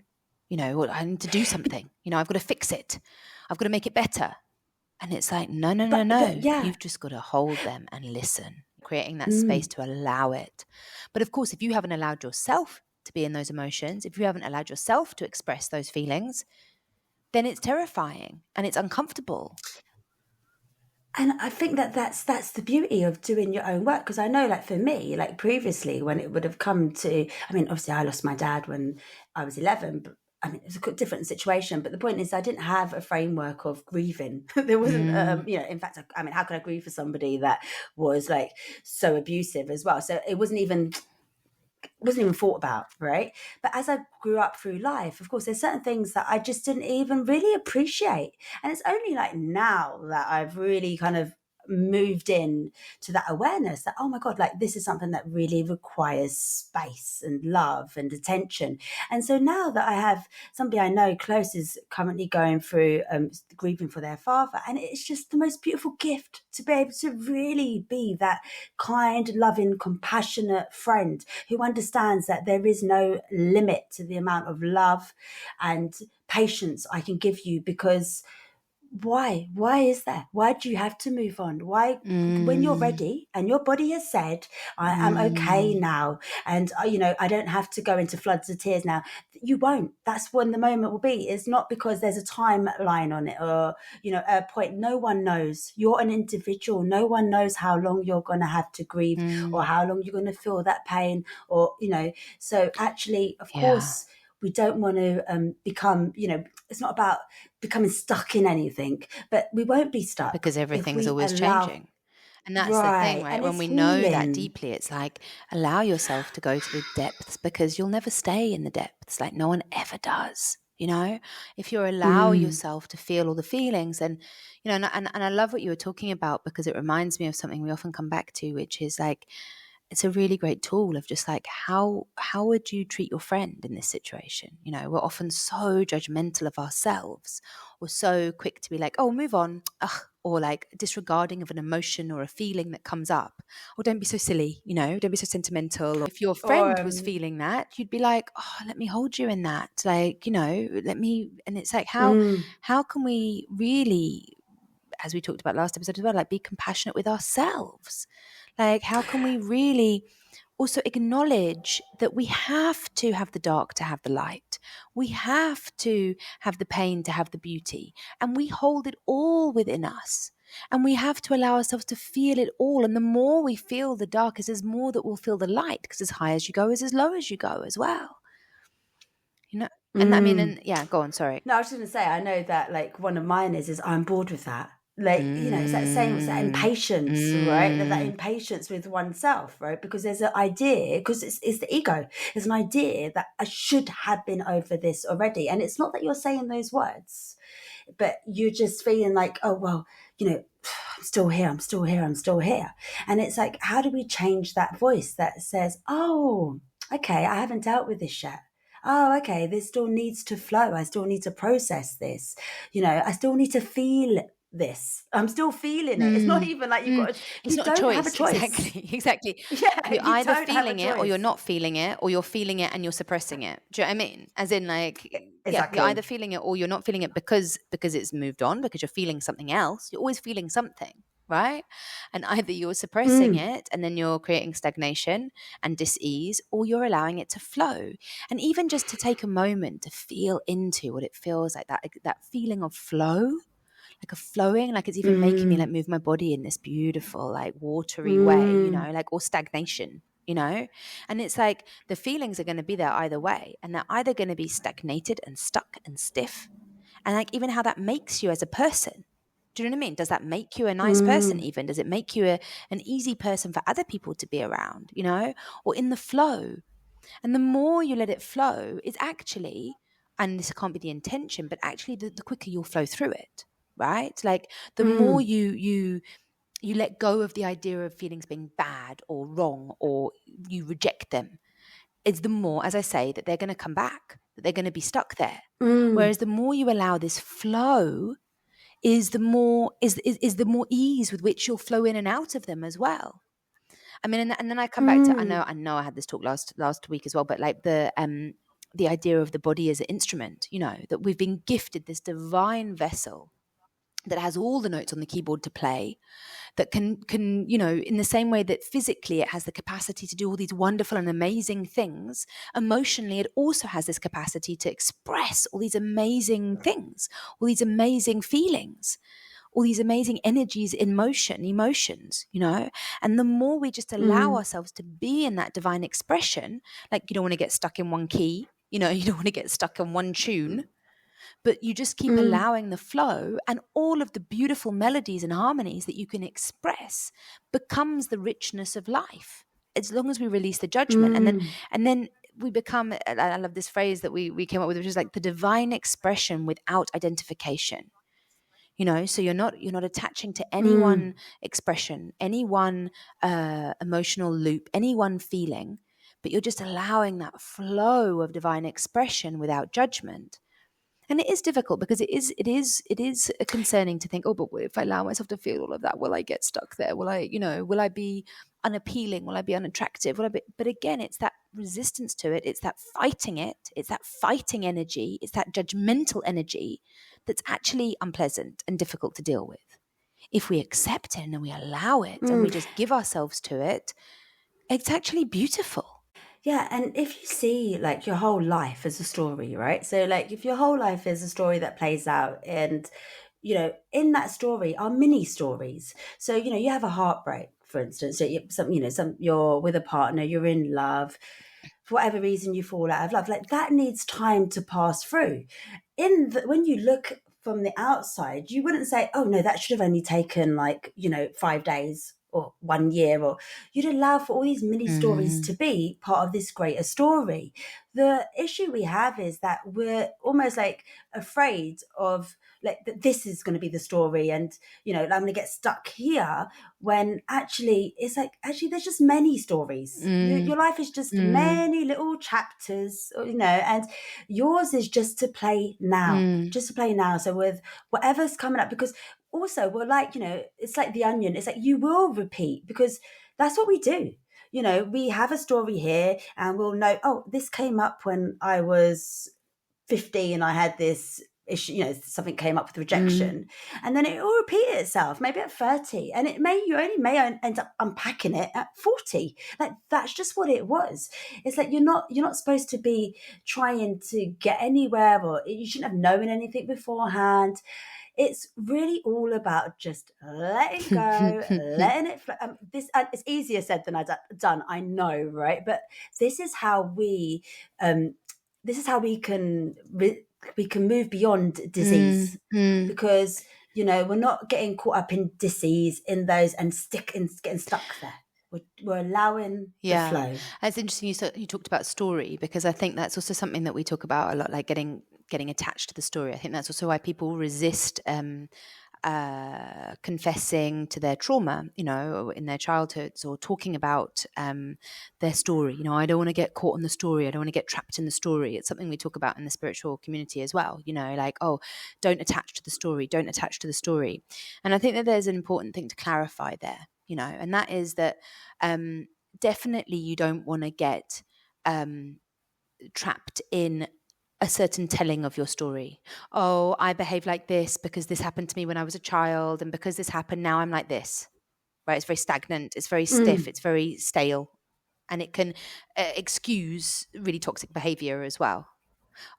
I need to do something. I've got to fix it. I've got to make it better. And it's like, no. Yeah. You've just got to hold them and listen. creating that space to allow it. But of course, if you haven't allowed yourself to be in those emotions, if you haven't allowed yourself to express those feelings, then it's terrifying and it's uncomfortable. And I think that's the beauty of doing your own work, because I know, like for me, like previously when it would have come to, I mean, obviously I lost my dad when I was 11, but I mean, it was a different situation. But the point is, I didn't have a framework of grieving. There wasn't, you know, in fact, I mean, how could I grieve for somebody that was like so abusive as well? So it wasn't even thought about, right? But as I grew up through life, of course, there's certain things that I just didn't even really appreciate. And it's only like now that I've really kind of moved in to that awareness that, oh my God, like this is something that really requires space and love and attention. And so now that I have somebody I know close is currently going through grieving for their father, and it's just the most beautiful gift to be able to really be that kind, loving, compassionate friend who understands that there is no limit to the amount of love and patience I can give you, because why is that? Why do you have to move on? Why, when you're ready and your body has said, I am okay now, and you know, I don't have to go into floods of tears now, you won't. That's when the moment will be. It's not because there's a timeline on it or, you know, a point. No one knows. You're an individual. No one knows how long you're going to have to grieve or how long you're going to feel that pain, or, you know, so actually, of course, we don't want to become, you know, it's not about becoming stuck in anything, but we won't be stuck because everything's always allow, changing. And that's the thing, right? and When it's we know that healing. deeply, it's like, allow yourself to go to the depths, because you'll never stay in the depths. Like no one ever does, you know? If you allow yourself to feel all the feelings, and, you know, and I love what you were talking about, because it reminds me of something we often come back to, which is like, it's a really great tool of just like, how would you treat your friend in this situation? You know, we're often so judgmental of ourselves, or so quick to be like, oh, move on, or like disregarding of an emotion or a feeling that comes up, or don't be so silly, you know, don't be so sentimental. Or if your friend was feeling that, you'd be like, oh, let me hold you in that, like, you know, let me. And it's like, how can we really, as we talked about last episode as well, like be compassionate with ourselves? Like, how can we really also acknowledge that we have to have the dark to have the light? We have to have the pain to have the beauty. And we hold it all within us. And we have to allow ourselves to feel it all. And the more we feel the dark, is there's more that will feel the light, because as high as you go is as low as you go as well. You know? And I mean, and yeah, go on, sorry. No, I was just going to say, I know that like one of mine is I'm bored with that. Like, you know, it's that same, it's that impatience, right? That impatience with oneself, right? Because there's an idea, because it's the ego. There's an idea that I should have been over this already. And it's not that you're saying those words, but you're just feeling like, oh, well, you know, I'm still here. And it's like, how do we change that voice that says, oh, okay, I haven't dealt with this yet. Oh, okay, this still needs to flow. I still need to process this. You know, I still need to feel this. I'm still feeling it. It's not even like you've got. It's not don't a choice. have a choice. Exactly. Yeah, you're either don't have a feeling it, or you're choice. not feeling it, or you're feeling it and you're suppressing it. Do you know what I mean? As in, like, Exactly. you're either feeling it or you're not feeling it because it's moved on, because you're feeling something else. You're always feeling something, right? And either you're suppressing it and then you're creating stagnation and dis-ease, or you're allowing it to flow. And even just to take a moment to feel into what it feels like, that feeling of flow. Like a flowing, like it's even making me like move my body in this beautiful, like watery way, you know, like, or stagnation, you know. And it's like the feelings are going to be there either way, and they're either going to be stagnated and stuck and stiff, and like even how that makes you as a person. Do you know what I mean? Does that make you a nice person even? Does it make you an easy person for other people to be around, you know, or in the flow? And the more you let it flow, it's actually, and this can't be the intention, but actually the quicker you'll flow through it. Right? Like the more you let go of the idea of feelings being bad or wrong, or you reject them, it's the more, as I say, that they're going to come back, that they're going to be stuck there. Whereas the more you allow this flow, is the more ease with which you'll flow in and out of them as well. I mean, and then I come back to, I know I had this talk last week as well, but like the idea of the body as an instrument, you know, that we've been gifted this divine vessel that has all the notes on the keyboard to play, that can, in the same way that physically it has the capacity to do all these wonderful and amazing things, emotionally it also has this capacity to express all these amazing things, all these amazing feelings, all these amazing energies in motion, emotions, and the more we just allow ourselves to be in that divine expression, like you don't want to get stuck in one key, you don't want to get stuck in one tune, but you just keep allowing the flow, and all of the beautiful melodies and harmonies that you can express becomes the richness of life, as long as we release the judgment. And then we become, I love this phrase that we came up with, which is like the divine expression without identification. So you're not attaching to any one expression, any one emotional loop, any one feeling, but you're just allowing that flow of divine expression without judgment. And it is difficult because it is concerning to think, oh, but if I allow myself to feel all of that, will I get stuck there? Will I be unappealing? Will I be unattractive? But again, it's that resistance to it. It's that fighting it. It's that fighting energy. It's that judgmental energy that's actually unpleasant and difficult to deal with. If we accept it and we allow it and we just give ourselves to it, it's actually beautiful. Yeah, and if you see like your whole life as a story, right? So like if your whole life is a story that plays out, and in that story are mini stories. So you have a heartbreak, for instance. So you're with a partner, you're in love, for whatever reason you fall out of love. Like that needs time to pass through. When you look from the outside, you wouldn't say, oh no, that should have only taken 5 days or 1 year, or you'd allow for all these mini stories to be part of this greater story. The issue we have is that we're almost like afraid of like that this is going to be the story, and I'm going to get stuck here, when actually it's like there's just many stories. Your life is just many little chapters, and yours is just to play now. So with whatever's coming up, because also we're like, it's like the onion. It's like you will repeat, because that's what we do. We have a story here and we'll know, oh, this came up when I was 50 and I had this issue, something came up with rejection, and then it will repeat itself maybe at 30, and you only may end up unpacking it at 40. Like that's just what it was. It's like you're not supposed to be trying to get anywhere, or you shouldn't have known anything beforehand. It's really all about just letting go, letting it flow. It's easier said than done, I know, right? But this is how we can move beyond disease, because we're not getting caught up in disease, in those, and getting stuck there. We're allowing the flow. It's interesting you talked about story, because I think that's also something that we talk about a lot, like getting attached to the story. I think that's also why people resist confessing to their trauma, in their childhoods, or talking about their story. I don't want to get caught in the story. I don't want to get trapped in the story. It's something we talk about in the spiritual community as well. Like, oh, don't attach to the story. Don't attach to the story. And I think that there's an important thing to clarify there, and that is that definitely you don't want to get trapped in a certain telling of your story. Oh, I behave like this because this happened to me when I was a child, and because this happened, now I'm like this, right? It's very stagnant. It's very stiff. It's very stale. And it can excuse really toxic behavior as well.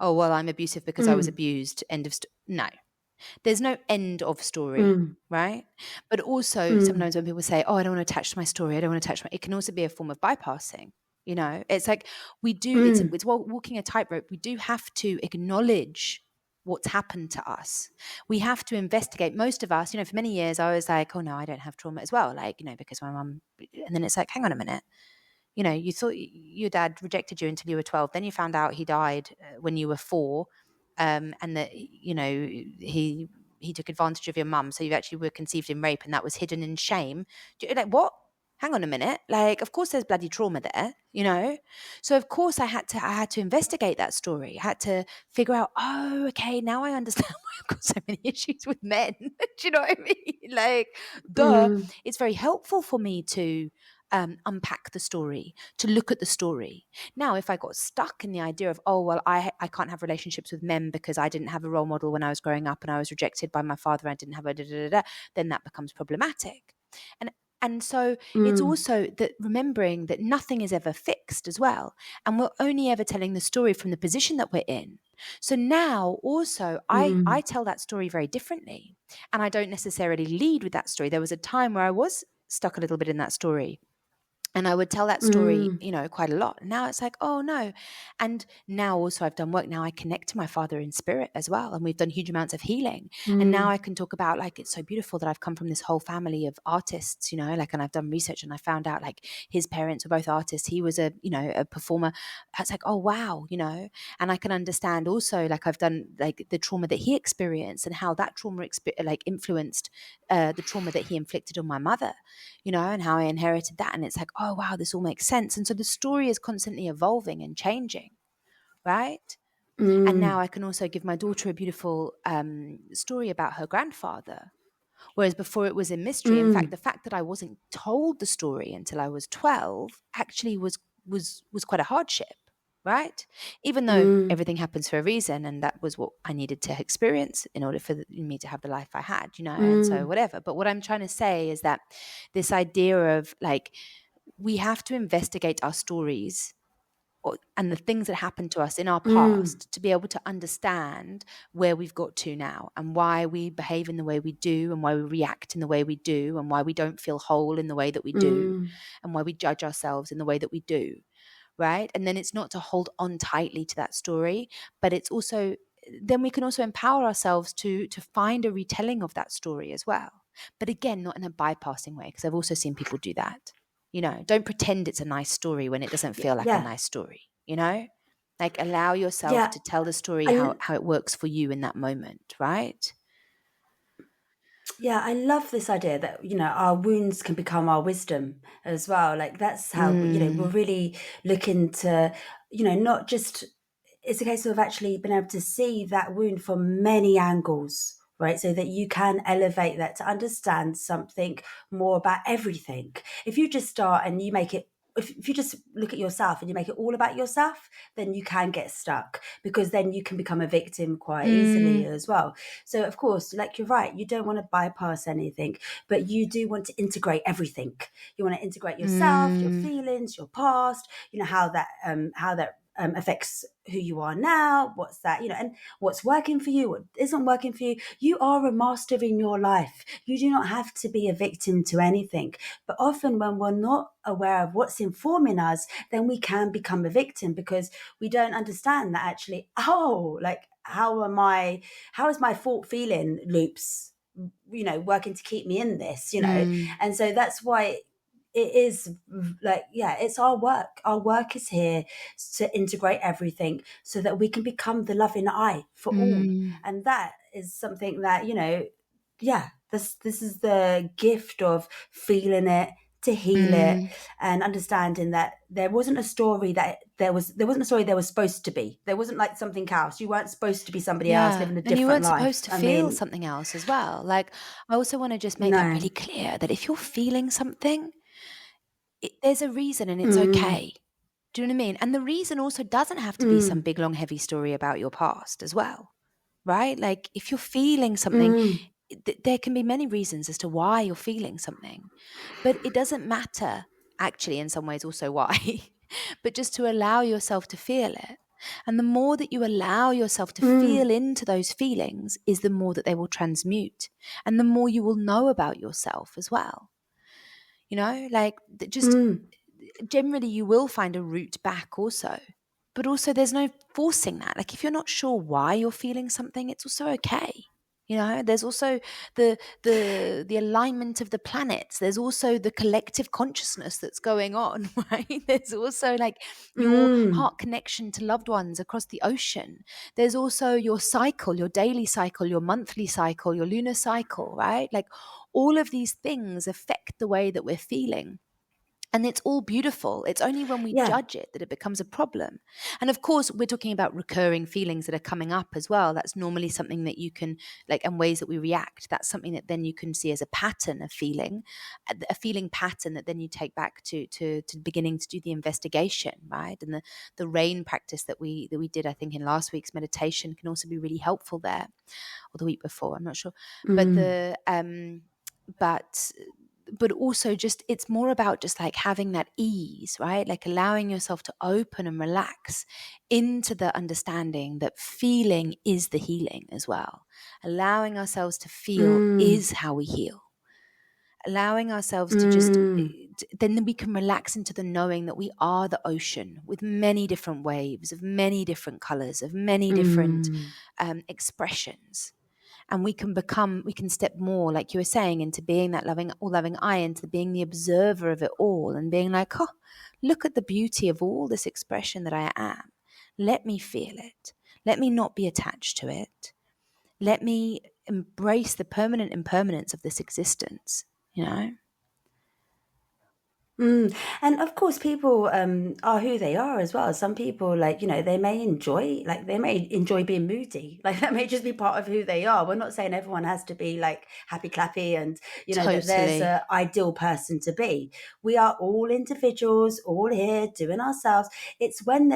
Oh, well, I'm abusive because I was abused. End of no. There's no end of story, right? But also sometimes when people say, oh, I don't want to attach to my story, I don't want to attach to it can also be a form of bypassing. It's like we do, it's walking a tightrope. We do have to acknowledge what's happened to us. We have to investigate. Most of us, for many years, I was like, oh no, I don't have trauma as well. Like, because my mum, and then it's like, hang on a minute. You thought your dad rejected you until you were 12. Then you found out he died when you were 4. And that, he took advantage of your mum. So you actually were conceived in rape, and that was hidden in shame. Like, what? Hang on a minute. Like, of course there's bloody trauma there, So of course I had to investigate that story. I had to figure out, oh, okay, now I understand why I've got so many issues with men. Do you know what I mean? Like, duh. It's very helpful for me to unpack the story, to look at the story. Now, if I got stuck in the idea of, oh, well, I can't have relationships with men because I didn't have a role model when I was growing up and I was rejected by my father and I didn't have a da-da-da-da, then that becomes problematic. And so it's also that remembering that nothing is ever fixed as well. And we're only ever telling the story from the position that we're in. So now also I tell that story very differently. And I don't necessarily lead with that story. There was a time where I was stuck a little bit in that story. And I would tell that story, quite a lot. Now it's like, oh no. And now also I've done work. Now I connect to my father in spirit as well. And we've done huge amounts of healing. And now I can talk about, like, it's so beautiful that I've come from this whole family of artists, and I've done research and I found out like his parents were both artists. He was a performer. It's like, oh wow, and I can understand also, like, I've done like the trauma that he experienced and how that trauma influenced the trauma that he inflicted on my mother, and how I inherited that. And it's like, oh wow, this all makes sense. And so the story is constantly evolving and changing, right? And now I can also give my daughter a beautiful story about her grandfather, whereas before it was a mystery. In fact, the fact that I wasn't told the story until I was 12 actually was quite a hardship, right? Even though everything happens for a reason, and that was what I needed to experience in order for me to have the life I had, and so whatever. But what I'm trying to say is that this idea of, like, we have to investigate our stories and the things that happened to us in our past to be able to understand where we've got to now and why we behave in the way we do and why we react in the way we do and why we don't feel whole in the way that we do and why we judge ourselves in the way that we do, right? And then it's not to hold on tightly to that story, but it's also, then we can also empower ourselves to find a retelling of that story as well. But again, not in a bypassing way, because I've also seen people do that. Don't pretend it's a nice story when it doesn't feel like a nice story, like allow yourself to tell the story how it works for you in that moment, right? Yeah, I love this idea that, our wounds can become our wisdom as well. Like, that's how, we're really looking to, not just, it's a case of actually being able to see that wound from many angles, right? So that you can elevate that to understand something more about everything. If you just start and you make it, if you just look at yourself and you make it all about yourself, then you can get stuck, because then you can become a victim quite easily as well. So of course, like, you're right, you don't want to bypass anything, but you do want to integrate everything. You want to integrate yourself, your feelings, your past, how that affects who you are now, what's that, and what's working for you, what isn't working for you. You are a master in your life. You do not have to be a victim to anything. But often when we're not aware of what's informing us, then we can become a victim, because we don't understand that actually, how is my fault feeling loops, working to keep me in this, and so that's why it is like, it's our work. Our work is here to integrate everything so that we can become the loving eye for all. And that is something that, this is the gift of feeling it, to heal it, and understanding that there wasn't a story there wasn't supposed to be. There wasn't like something else. You weren't supposed to be somebody else living a different life. And you weren't supposed to feel something else as well. Like, I also want to just make that really clear, that if you're feeling something, there's a reason, and it's okay. Do you know what I mean? And the reason also doesn't have to be some big, long, heavy story about your past as well, right? Like, if you're feeling something, there can be many reasons as to why you're feeling something, but it doesn't matter, actually, in some ways also why, but just to allow yourself to feel it. And the more that you allow yourself to feel into those feelings is the more that they will transmute, and the more you will know about yourself as well. Like, just generally you will find a route back also, but also there's no forcing that. Like, if you're not sure why you're feeling something, it's also okay. There's also the alignment of the planets. There's also the collective consciousness that's going on, right? There's also like your heart connection to loved ones across the ocean. There's also your cycle, your daily cycle, your monthly cycle, your lunar cycle, right? Like, all of these things affect the way that we're feeling. And it's all beautiful. It's only when we judge it that it becomes a problem. And of course, we're talking about recurring feelings that are coming up as well. That's normally something that you can, like, and ways that we react. That's something that then you can see as a pattern of feeling, a feeling pattern that then you take back to beginning to do the investigation, right? And the rain practice that we did, I think, in last week's meditation can also be really helpful there, or the week before, I'm not sure. But also just, it's more about just like having that ease, right? Like allowing yourself to open and relax into the understanding that feeling is the healing as well. Allowing ourselves to feel is how we heal. Allowing ourselves to just, then we can relax into the knowing that we are the ocean with many different waves of many different colors, of many different expressions. And we can step more, like you were saying, into being that all-loving eye, into being the observer of it all, and being like, oh, look at the beauty of all this expression that I am. Let me feel it. Let me not be attached to it. Let me embrace the permanent impermanence of this existence, you know? And of course, people are who they are as well. Some people, like, you know, they may enjoy being moody. Like, that may just be part of who they are. We're not saying everyone has to be like happy clappy and, you know, that there's an ideal person to be. We are all individuals, all here doing ourselves. It's when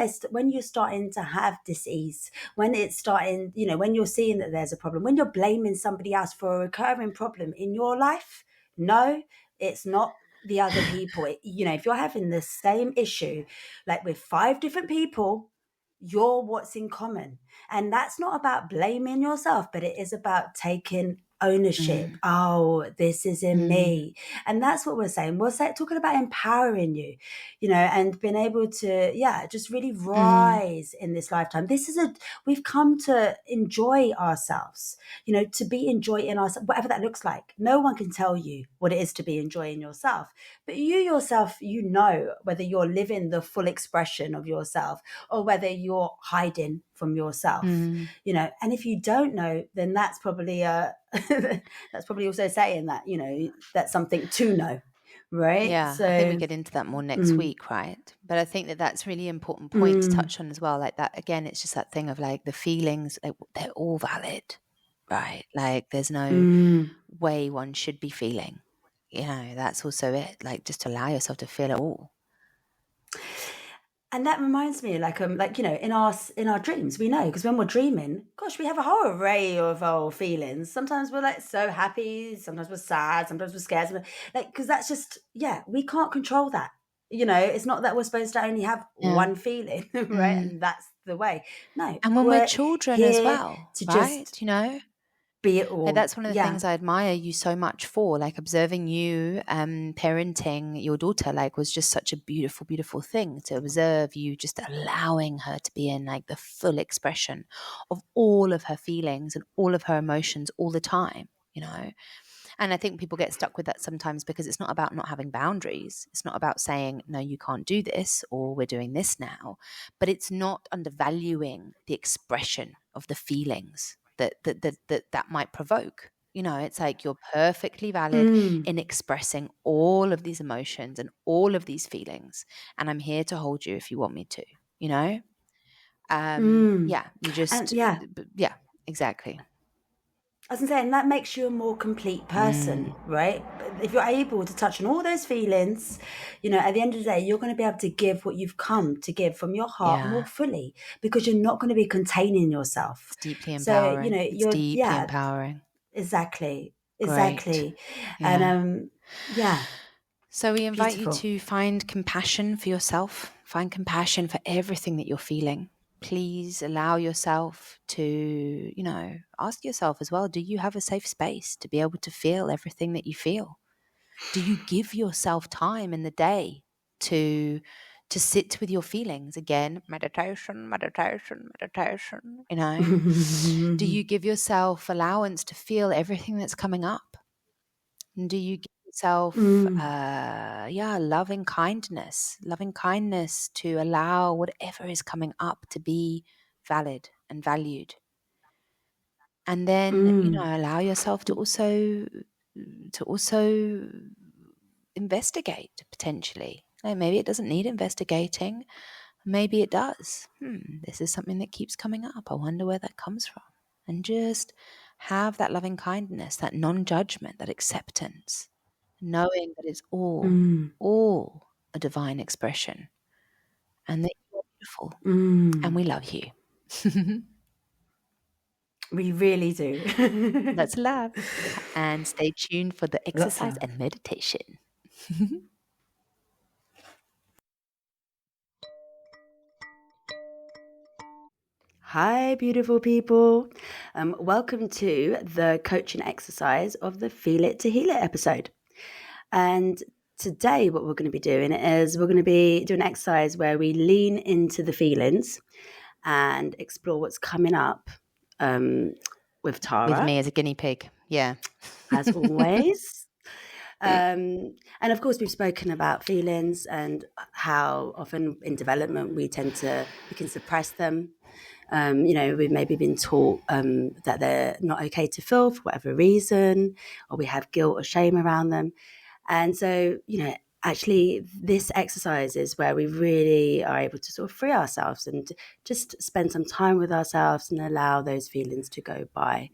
you're starting to have dis-ease, when it's starting, you know, when you're seeing that there's a problem, when you're blaming somebody else for a recurring problem in your life. No, it's not the other people. You know, if you're having the same issue, like with 5 different people, you're what's in common. And that's not about blaming yourself, but it is about taking ownership. Oh, this is in me. And that's what we're saying. We're talking about empowering you, you know, and being able to, just really rise in this lifetime. We've come to enjoy ourselves, you know, to be enjoying ourselves, whatever that looks like. No one can tell you what it is to be enjoying yourself, but you yourself, you know, whether you're living the full expression of yourself or whether you're hiding from yourself, you know. And if you don't know, then that's probably that's probably also saying that, you know, that's something to know, right? Yeah, So I think we get into that more next week, right? But I think that that's really important point to touch on as well. Like that, again, it's just that thing of like the feelings, like, they're all valid, right? Like there's no way one should be feeling, you know. That's also it. Like, just allow yourself to feel it all. And that reminds me, like you know, in our dreams, we know, because when we're dreaming, gosh, we have a whole array of our feelings. Sometimes we're like so happy, sometimes we're sad, sometimes we're scared, like, because that's just, we can't control that. You know, it's not that we're supposed to only have one feeling, right? And that's the way. No, And when we're children as here well, to right? just You know, be it all. like that's one of the things I admire you so much for. Like observing you parenting your daughter, like, was just such a beautiful, beautiful thing to observe you just allowing her to be in like the full expression of all of her feelings and all of her emotions all the time, you know. And I think people get stuck with that sometimes because it's not about not having boundaries. It's not about saying, no, you can't do this, or we're doing this now. But it's not undervaluing the expression of the feelings that might provoke. You know, it's like you're perfectly valid in expressing all of these emotions and all of these feelings. And I'm here to hold you if you want me to, you know? You just, exactly. I was saying that makes you a more complete person, right? If you're able to touch on all those feelings, you know, at the end of the day, you're going to be able to give what you've come to give from your heart more fully, because you're not going to be containing yourself. It's deeply empowering. So, you know, You're deeply empowering. Exactly. Great. And so we invite beautiful. you to find compassion for yourself, find compassion for everything that you're feeling. Please allow yourself to, you know, ask yourself as well, do you have a safe space to be able to feel everything that you feel? Do you give yourself time in the day to sit with your feelings? Again, meditation, you know. Do you give yourself allowance to feel everything that's coming up? And do you give yourself loving kindness to allow whatever is coming up to be valid and valued? And then, you know, allow yourself to also investigate potentially. Maybe it doesn't need investigating. Maybe it does. This is something that keeps coming up. I wonder where that comes from. And just have that loving kindness, that non-judgment, that acceptance, knowing that it's all a divine expression and that you're beautiful and we love you. We really do. That's love. And stay tuned for the exercise and meditation. Hi, beautiful people. Welcome to the coaching exercise of the Feel It to Heal It episode. And today what we're going to be doing is we're going to be doing an exercise where we lean into the feelings and explore what's coming up with Tārā. With me as a guinea pig, yeah. As always. And of course, we've spoken about feelings and how often in development we can suppress them. We've maybe been taught that they're not okay to feel for whatever reason, or we have guilt or shame around them. And so, actually this exercise is where we really are able to sort of free ourselves and just spend some time with ourselves and allow those feelings to go by,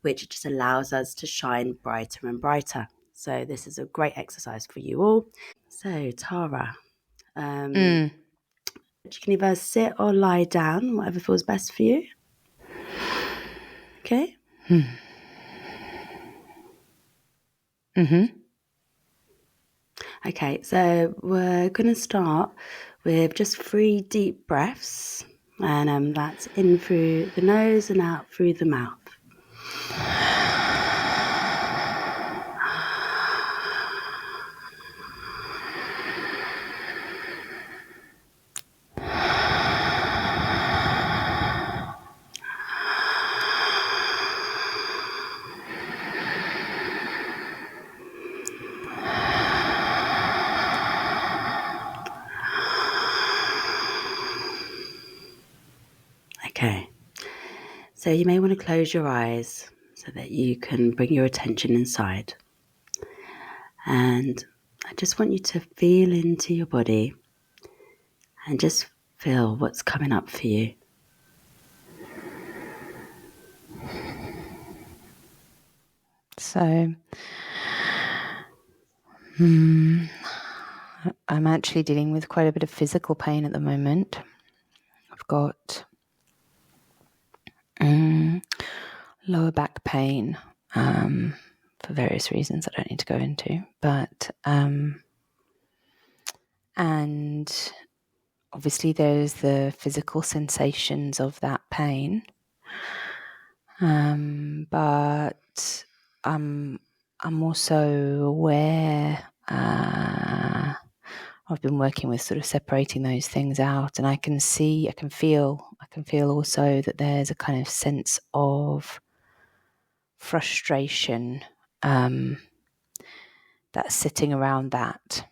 which just allows us to shine brighter and brighter. So this is a great exercise for you all. So Tārā, you can either sit or lie down, whatever feels best for you. Okay? Okay, so we're going to start with just 3 deep breaths. And that's in through the nose and out through the mouth. Okay, so you may want to close your eyes so that you can bring your attention inside. And I just want you to feel into your body and just feel what's coming up for you. So, I'm actually dealing with quite a bit of physical pain at the moment. I've got lower back pain for various reasons I don't need to go into, but and obviously there's the physical sensations of that pain, but I'm also aware. I've been working with sort of separating those things out, and I can feel also that there's a kind of sense of frustration that's sitting around that.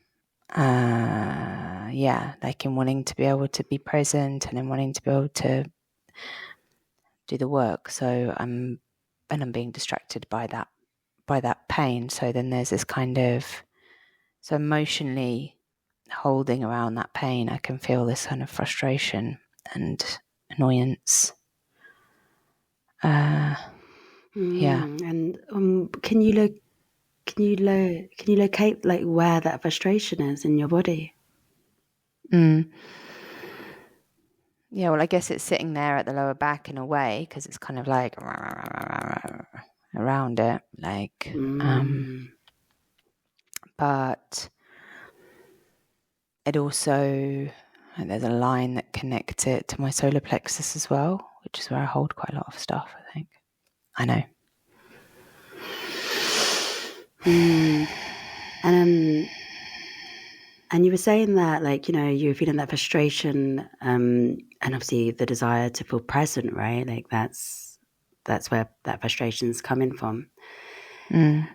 Like in wanting to be able to be present and in wanting to be able to do the work. So I'm being distracted by that pain. So then there's this kind of, so emotionally holding around that pain, I can feel this kind of frustration and annoyance. Yeah. And can you locate like where that frustration is in your body? Yeah, well, I guess it's sitting there at the lower back in a way, because it's kind of like around it, like. But it also, there's a line that connects it to my solar plexus as well, which is where I hold quite a lot of stuff, I think. I know. And you were saying that, like, you were feeling that frustration, and obviously the desire to feel present, right? Like that's where that frustration's coming from. And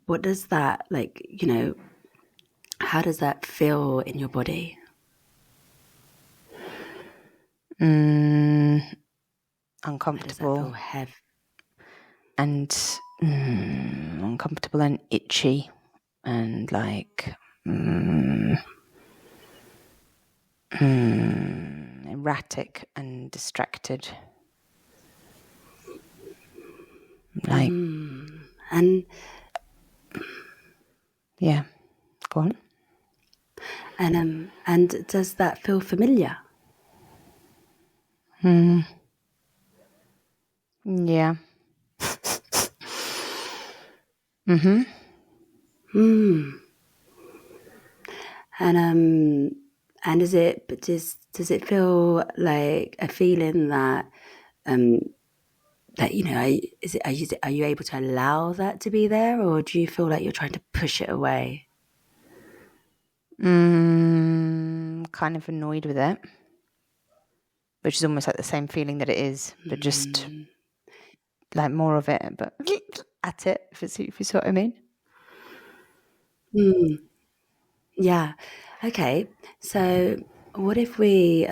what does that, like, how does that feel in your body? Uncomfortable. Feel heavy? And uncomfortable and itchy. and like erratic and distracted. Like, and yeah, go on. And does that feel familiar? Yeah. And does it feel like a feeling that that, you know, are you able to allow that to be there, or do you feel like you're trying to push it away? Kind of annoyed with it, which is almost like the same feeling that it is, but just like more of it, but at it, if you see what I mean. Yeah. Okay. So what if we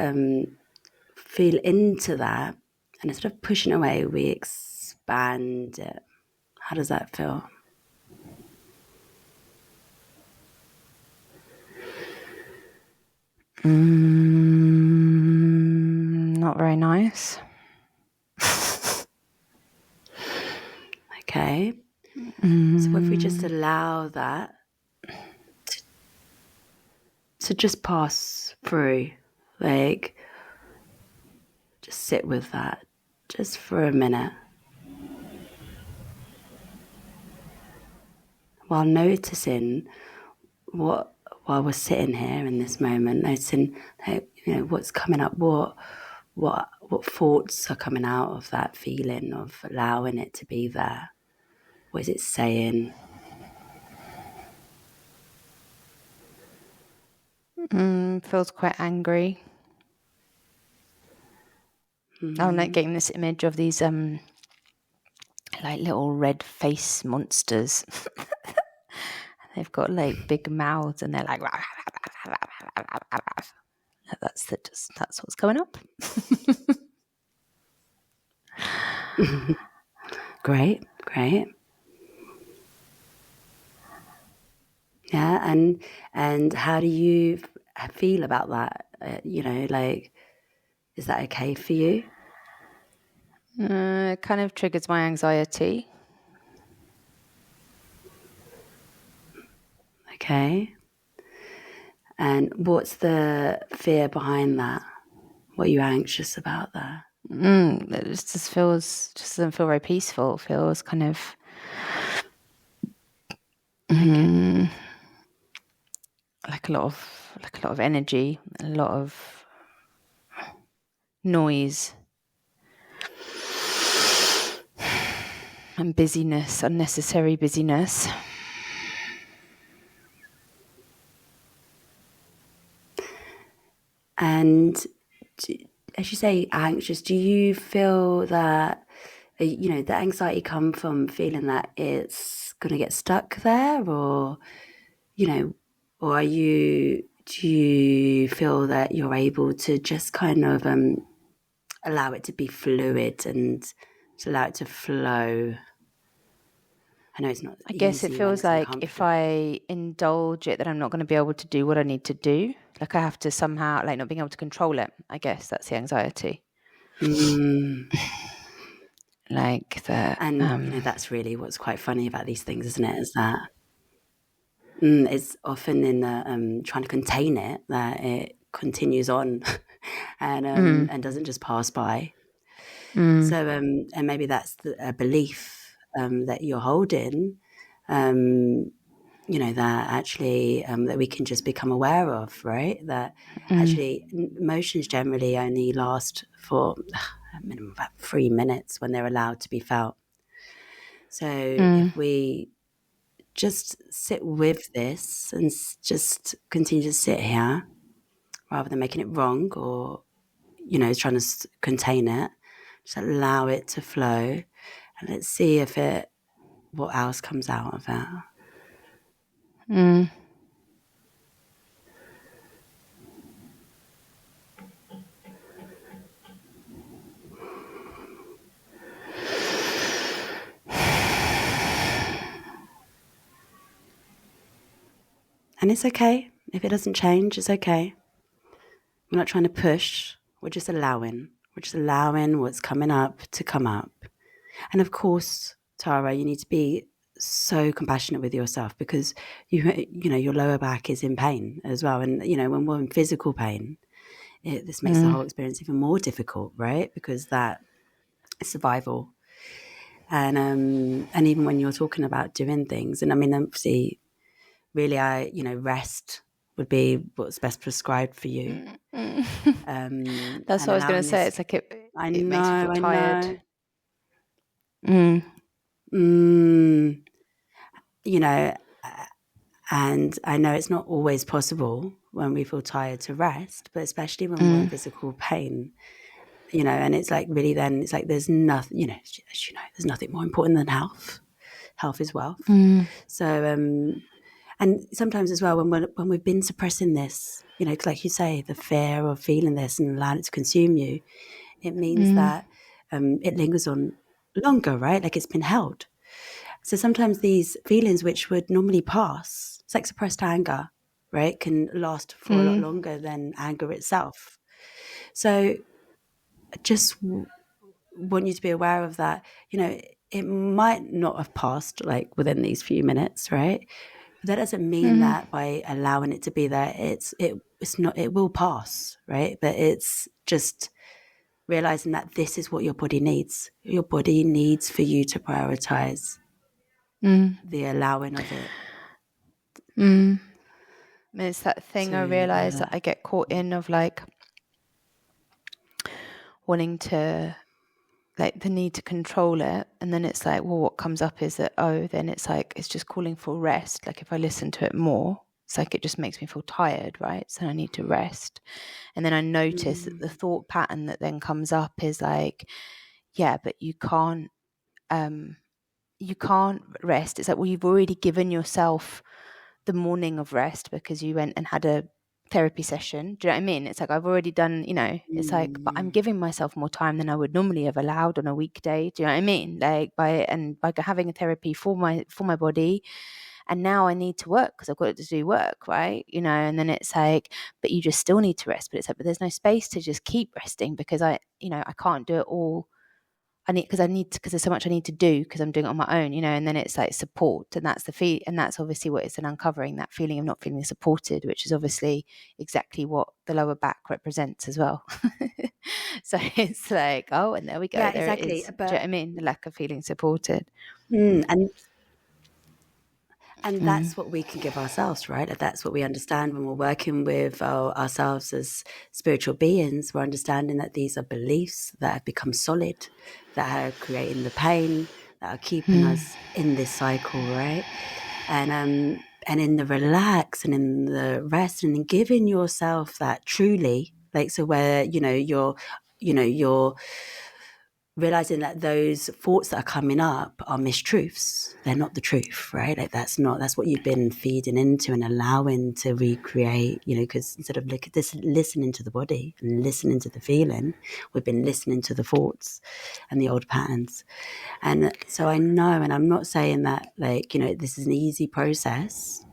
feel into that, and instead of pushing away, we expand it? How does that feel? Not very nice. Okay. So what if we just allow that to just pass through, like just sit with that just for a minute, while noticing while we're sitting here in this moment, noticing, you know, what's coming up, what thoughts are coming out of that feeling of allowing it to be there. What is it saying? Feels quite angry. I'm like getting this image of these like little red face monsters. They've got like big mouths and they're like that's what's coming up. Great. Yeah, and how do you feel about that? You know, like, is that okay for you? It kind of triggers my anxiety. Okay. And what's the fear behind that? What are you anxious about there? It just doesn't feel very peaceful. It feels kind of like a lot of energy, a lot of noise and busyness, unnecessary busyness. And as you say, anxious, do you feel that, you know, the anxiety come from feeling that it's going to get stuck there, or, you know, or do you feel that you're able to just kind of allow it to be fluid and to allow it to flow? I know it's not I guess it feels like if I indulge it, that I'm not going to be able to do what I need to do. Like I have to somehow, like, not being able to control it. I guess that's the anxiety. Like that. And you know, that's really what's quite funny about these things, isn't it? Is that it's often in the trying to contain it that it continues on and doesn't just pass by. So and maybe that's a belief that you're holding, you know, that actually that we can just become aware of, right? That actually emotions generally only last for a minimum about 3 minutes when they're allowed to be felt. So if we just sit with this and just continue to sit here rather than making it wrong or, you know, trying to contain it, just allow it to flow, and let's see if what else comes out of it. And it's okay. If it doesn't change, it's okay. We're not trying to push. We're just allowing. We're just allowing what's coming up to come up. And of course, Tārā, you need to be so compassionate with yourself, because you know your lower back is in pain as well. And, you know, when we're in physical pain, this makes the whole experience even more difficult, right? Because that is survival. And even when you're talking about doing things, and I mean, obviously, really, rest would be what's best prescribed for you. That's what I was going to say. It's like it makes you feel tired. You know, and I know it's not always possible when we feel tired to rest, but especially when we're in physical pain, you know, and it's like really then it's like there's nothing, you know, as you know, there's nothing more important than health. Health is wealth. So, and sometimes as well, when we've been suppressing this, you know, like you say, the fear of feeling this and allowing it to consume you, it means that it lingers on longer, right? Like it's been held. So sometimes these feelings which would normally pass, it's like suppressed anger, right, can last for a lot longer than anger itself. So I just want you to be aware of that. You know, it might not have passed like within these few minutes, right? But that doesn't mean that by allowing it to be there, it's not, it will pass, right? But it's just realizing that this is what your body needs. Your body needs for you to prioritize the allowing of it. It's that thing I realize that I get caught in of like wanting to, like the need to control it, and then it's like, well, what comes up is that, then it's like it's just calling for rest. Like if I listen to it more, it's like it just makes me feel tired, right? So I need to rest. And then I notice that the thought pattern that then comes up is like, yeah, but you can't rest. It's like, well, you've already given yourself the morning of rest because you went and had a therapy session. Do you know what I mean? It's like I've already done, you know, it's like, but I'm giving myself more time than I would normally have allowed on a weekday. Do you know what I mean? Like by having a therapy for my body, and now I need to work because I've got to do work, right? You know, and then it's like, but you just still need to rest. But it's like, but there's no space to just keep resting because I can't do it all. Because there's so much I need to do because I'm doing it on my own, you know, and then it's like support, and that's and that's obviously what it's an uncovering, that feeling of not feeling supported, which is obviously exactly what the lower back represents as well. So it's like, and there we go. Yeah, there exactly. it is. Do you know what I mean? The lack of feeling supported. And that's what we can give ourselves, right? That's what we understand when we're working with ourselves as spiritual beings. We're understanding that these are beliefs that have become solid, that are creating the pain, that are keeping us in this cycle, right? And in the relax and in the rest and in giving yourself that truly, like, so where, you're realizing that those thoughts that are coming up are mistruths. They're not the truth, right? Like that's what you've been feeding into and allowing to recreate, because instead of listening to the body and listening to the feeling, we've been listening to the thoughts and the old patterns. And so I know, and I'm not saying that this is an easy process,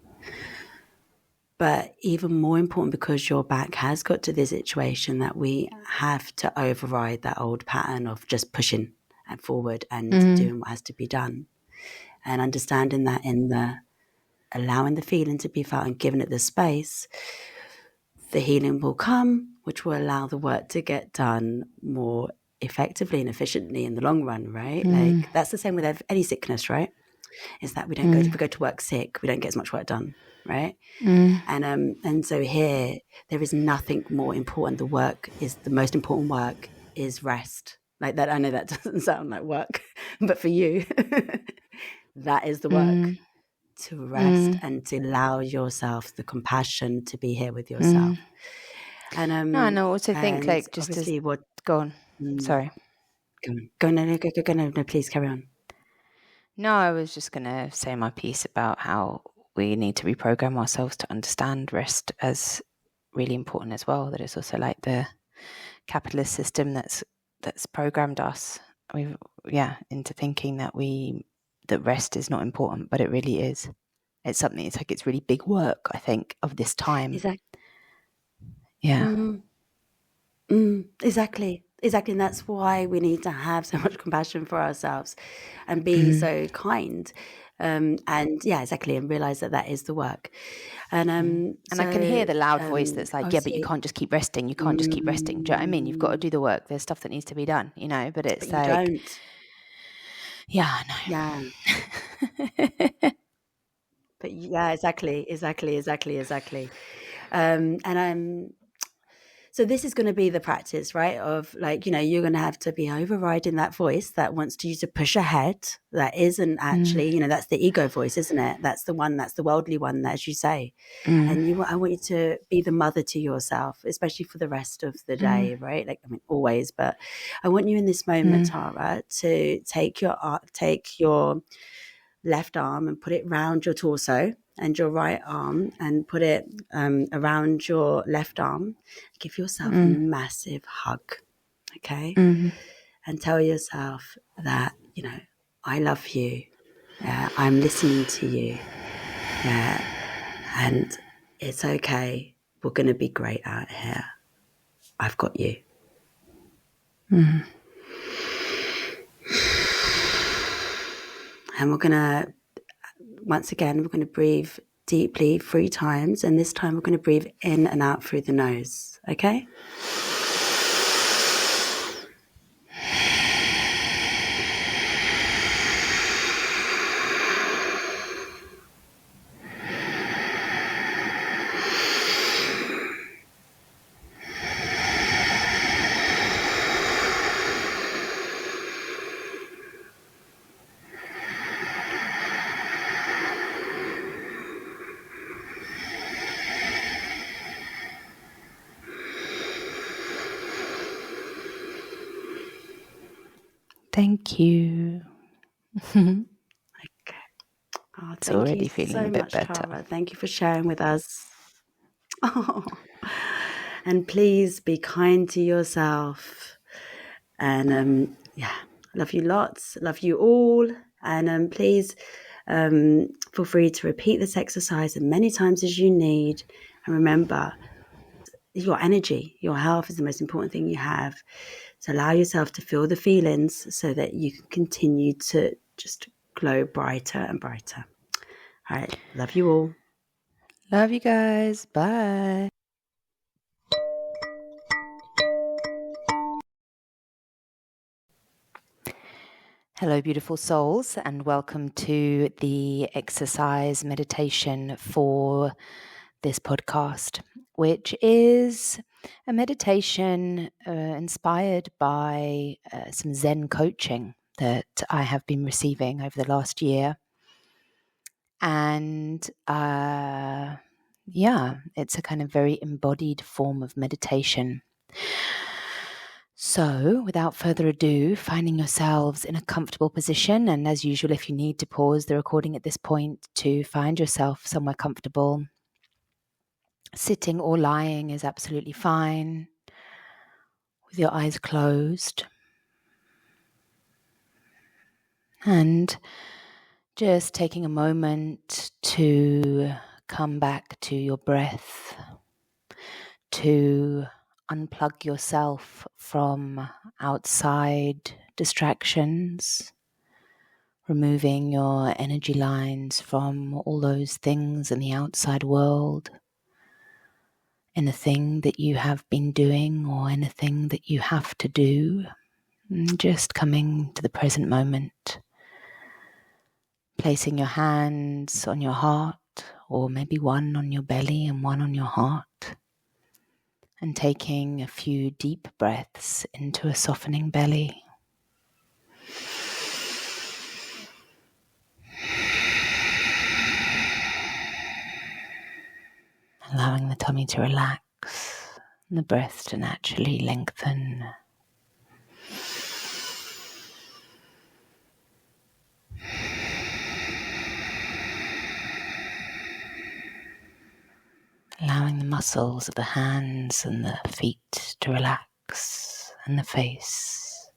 but even more important, because your back has got to this situation that we have to override that old pattern of just pushing and forward and doing what has to be done, and understanding that in the allowing the feeling to be felt and giving it the space, the healing will come, which will allow the work to get done more effectively and efficiently in the long run, right? Like that's the same with any sickness, right? Is that we don't if we go to work sick, we don't get as much work done, right? And so here there is nothing more important. The most important work is rest. Like that, I know that doesn't sound like work, but for you that is the work, to rest and to allow yourself the compassion to be here with yourself. And I also think, like, just obviously go on. Sorry. Go, no, please carry on. No, I was just going to say my piece about how we need to reprogram ourselves to understand rest as really important as well. That it's also like the capitalist system that's programmed us into thinking that rest is not important, but it really is. It's something, it's like it's really big work, I think, of this time. Exactly. Yeah. Exactly. And that's why we need to have so much compassion for ourselves and be so kind. And yeah, exactly. And realize that is the work. And I can hear the loud voice that's like, yeah, but you obviously, can't just keep resting. You can't just keep resting. Do you know what I mean? You've got to do the work. There's stuff that needs to be done, you know, but it's but you like, don't. yeah, I know. Yeah. But yeah, exactly. So this is going to be the practice, right? Of like, you know, you're going to have to be overriding that voice that wants you to push ahead. That isn't actually, you know, that's the ego voice, isn't it? That's the one, that's the worldly one, as you say. And I want you to be the mother to yourself, especially for the rest of the day, right? Like, I mean, always, but I want you in this moment, Tārā, to take your left arm and put it round your torso, and your right arm and put it around your left arm. Give yourself a massive hug, okay? And tell yourself that, you know, I love you. I'm listening to you. And it's okay. We're going to be great out here. I've got you. And we're going to, once again, we're going to breathe deeply 3 times. And this time we're going to breathe in and out through the nose. Okay? Thank you. Okay. Oh, It's already feeling so a bit much, better. Tārā. Thank you for sharing with us. Oh. And please be kind to yourself. And yeah, love you lots. Love you all. And please feel free to repeat this exercise as many times as you need. And remember, your energy, your health is the most important thing you have. So allow yourself to feel the feelings so that you can continue to just glow brighter and brighter. All right. Love you all. Love you guys. Bye. Hello, beautiful souls, and welcome to the exercise meditation for this podcast, which is a meditation inspired by some Zen coaching that I have been receiving over the last year. And yeah, it's a kind of very embodied form of meditation. So, without further ado, finding yourselves in a comfortable position, and as usual, if you need to pause the recording at this point to find yourself somewhere comfortable, sitting or lying is absolutely fine, with your eyes closed. And just taking a moment to come back to your breath, to unplug yourself from outside distractions, removing your energy lines from all those things in the outside world, anything that you have been doing or anything that you have to do, and just coming to the present moment, placing your hands on your heart, or maybe one on your belly and one on your heart, and taking a few deep breaths into a softening belly. Allowing the tummy to relax and the breath to naturally lengthen. Allowing the muscles of the hands and the feet to relax, and the face.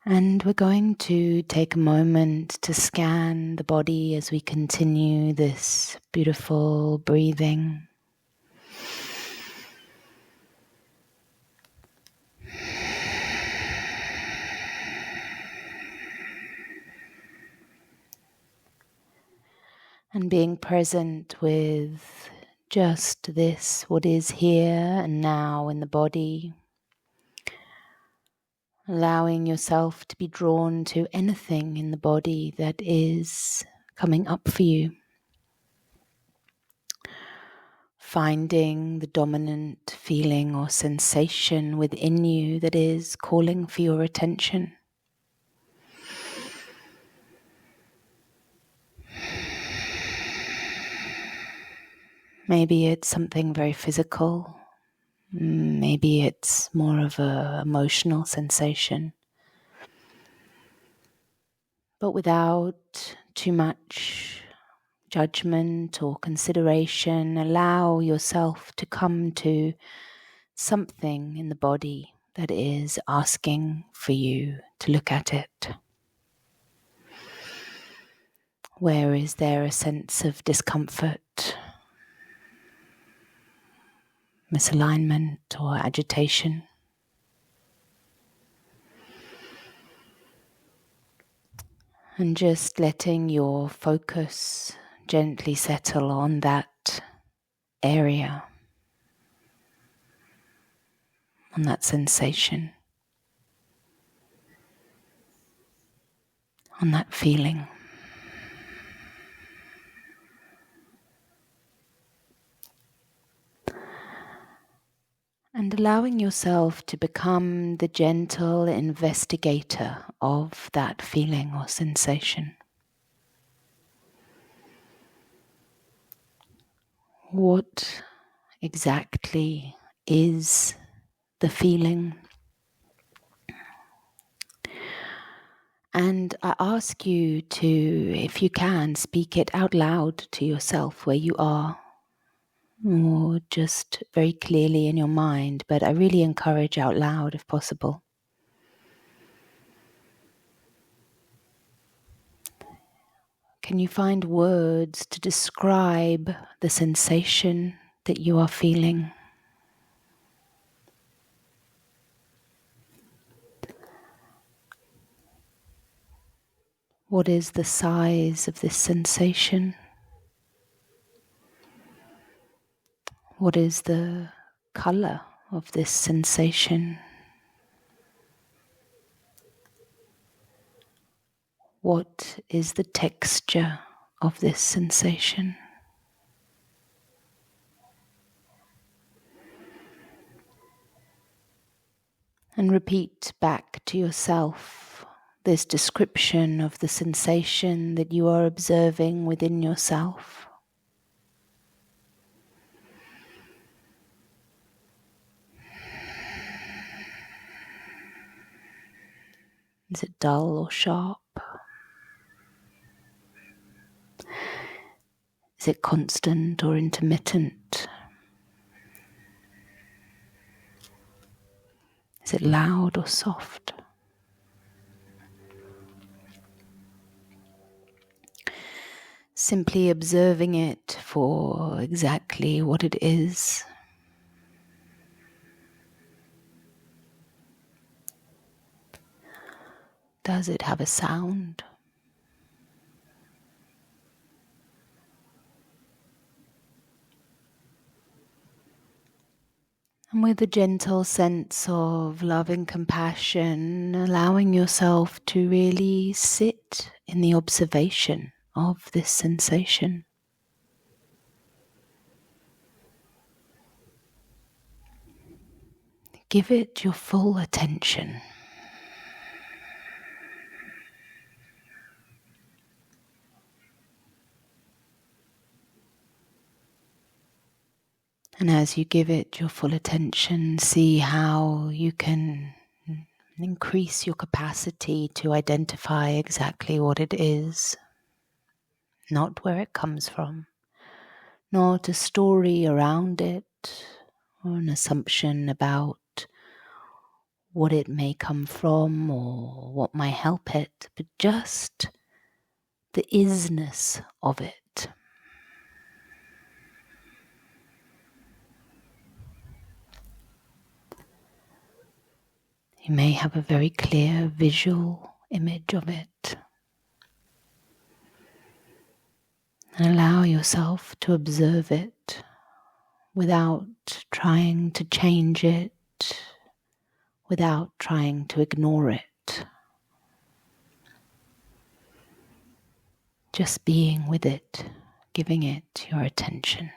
And we're going to take a moment to scan the body as we continue this beautiful breathing. And being present with just this, what is here and now in the body. Allowing yourself to be drawn to anything in the body that is coming up for you. Finding the dominant feeling or sensation within you that is calling for your attention. Maybe it's something very physical. Maybe it's more of an emotional sensation. But without too much judgment or consideration, allow yourself to come to something in the body that is asking for you to look at it. Where is there a sense of discomfort, misalignment, or agitation? And just letting your focus gently settle on that area, on that sensation, on that feeling. And allowing yourself to become the gentle investigator of that feeling or sensation. What exactly is the feeling? And I ask you to, if you can, speak it out loud to yourself where you are, or just very clearly in your mind, but I really encourage out loud if possible. Can you find words to describe the sensation that you are feeling? What is the size of this sensation? What is the color of this sensation? What is the texture of this sensation? And repeat back to yourself this description of the sensation that you are observing within yourself. Is it dull or sharp? Is it constant or intermittent? Is it loud or soft? Simply observing it for exactly what it is. Does it have a sound? And with a gentle sense of love and compassion, allowing yourself to really sit in the observation of this sensation. Give it your full attention. And as you give it your full attention, see how you can increase your capacity to identify exactly what it is, not where it comes from, not a story around it or an assumption about what it may come from or what might help it, but just the isness of it. You may have a very clear visual image of it. And allow yourself to observe it without trying to change it, without trying to ignore it. Just being with it, giving it your attention.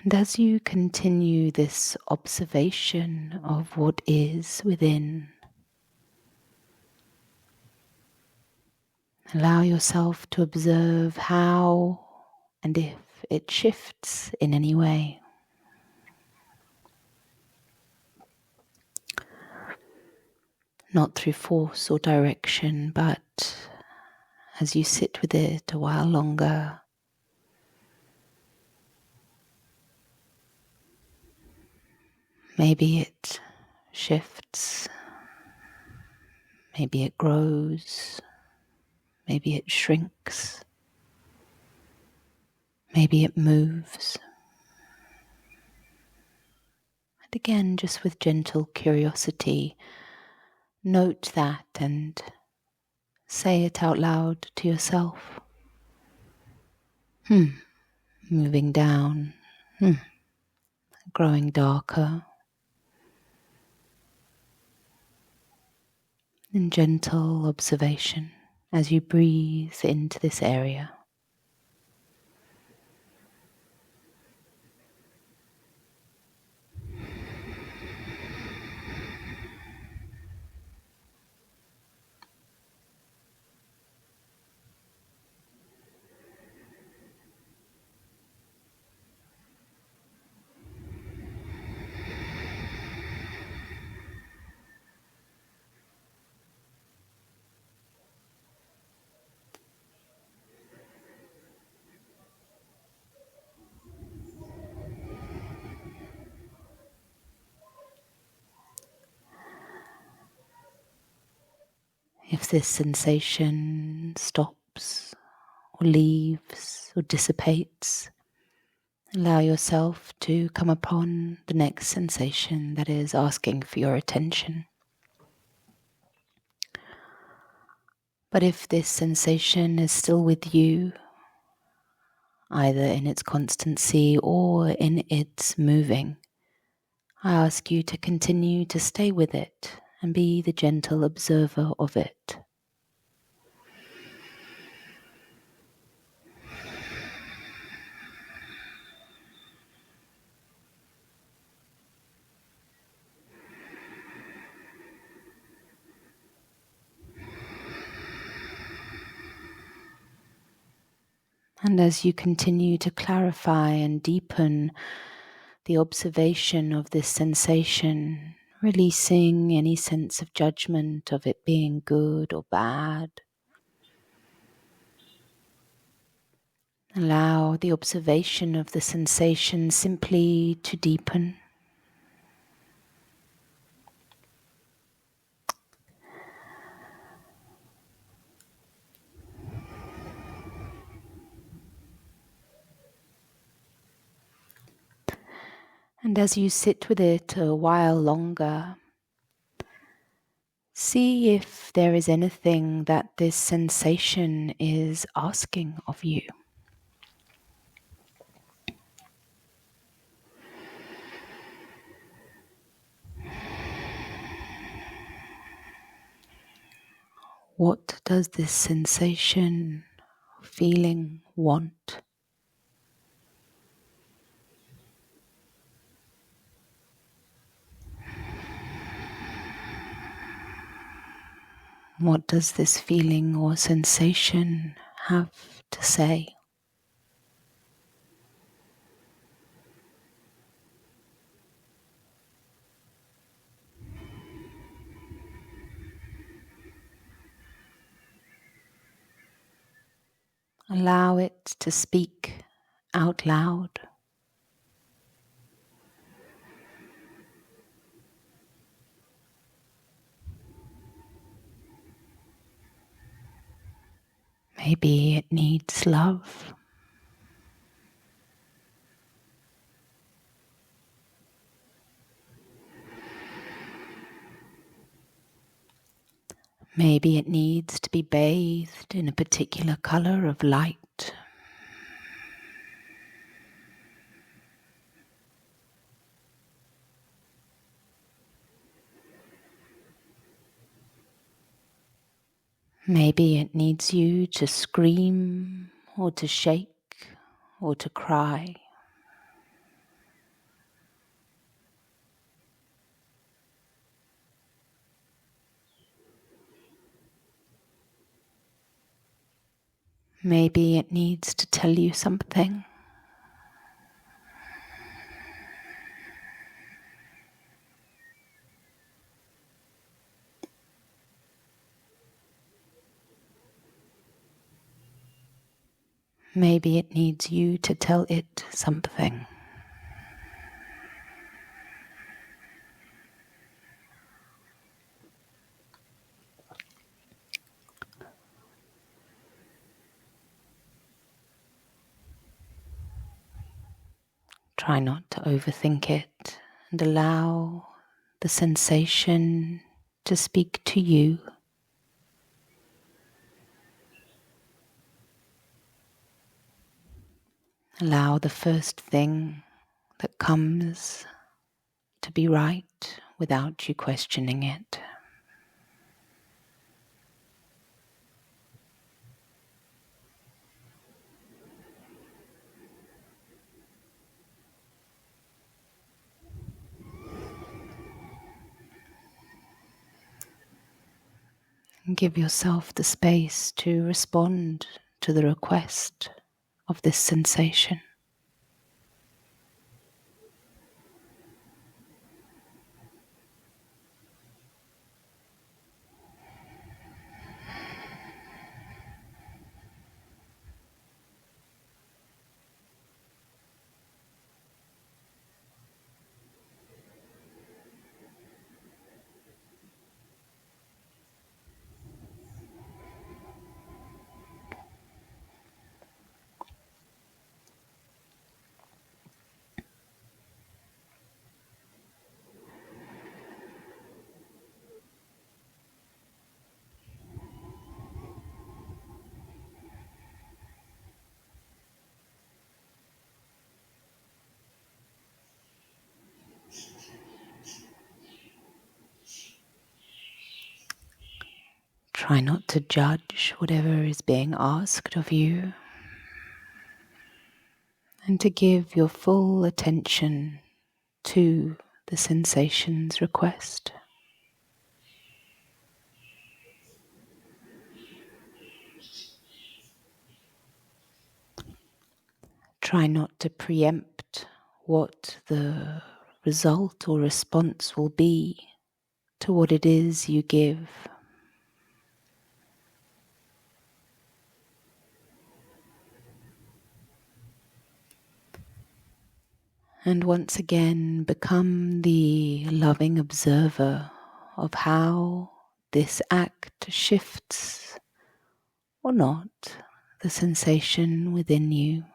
And as you continue this observation of what is within, allow yourself to observe how and if it shifts in any way. Not through force or direction, but as you sit with it a while longer, maybe it shifts, maybe it grows, maybe it shrinks, maybe it moves. And again, just with gentle curiosity, note that and say it out loud to yourself. Moving down, growing darker. In gentle observation as you breathe into this area. If this sensation stops or leaves or dissipates, allow yourself to come upon the next sensation that is asking for your attention. But if this sensation is still with you, either in its constancy or in its moving, I ask you to continue to stay with it and be the gentle observer of it. And as you continue to clarify and deepen the observation of this sensation, releasing any sense of judgment of it being good or bad, allow the observation of the sensation simply to deepen. And as you sit with it a while longer, see if there is anything that this sensation is asking of you. What does this sensation, feeling want? What does this feeling or sensation have to say? Allow it to speak out loud. Maybe it needs love. Maybe it needs to be bathed in a particular color of light. Maybe it needs you to scream or to shake or to cry. Maybe it needs to tell you something. Maybe it needs you to tell it something. Try not to overthink it and allow the sensation to speak to you. Allow the first thing that comes to be right without you questioning it. And give yourself the space to respond to the request of this sensation. Try not to judge whatever is being asked of you, and to give your full attention to the sensation's request. Try not to preempt what the result or response will be to what it is you give. And once again, become the loving observer of how this act shifts or not the sensation within you.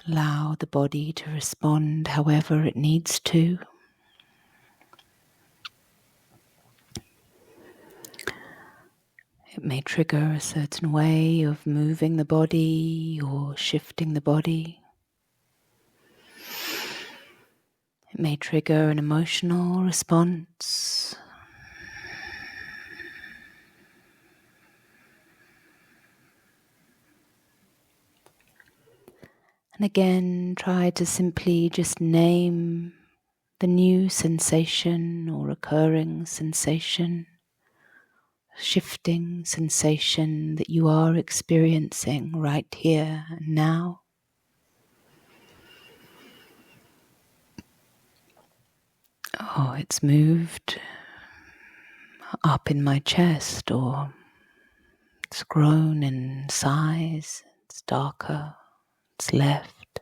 Allow the body to respond however it needs to. It It may trigger a certain way of moving the body or shifting the body. It may trigger an emotional response. And again, try to simply just name the new sensation or recurring sensation, shifting sensation that you are experiencing right here and now. Oh, it's moved up in my chest, or it's grown in size, it's darker, it's left.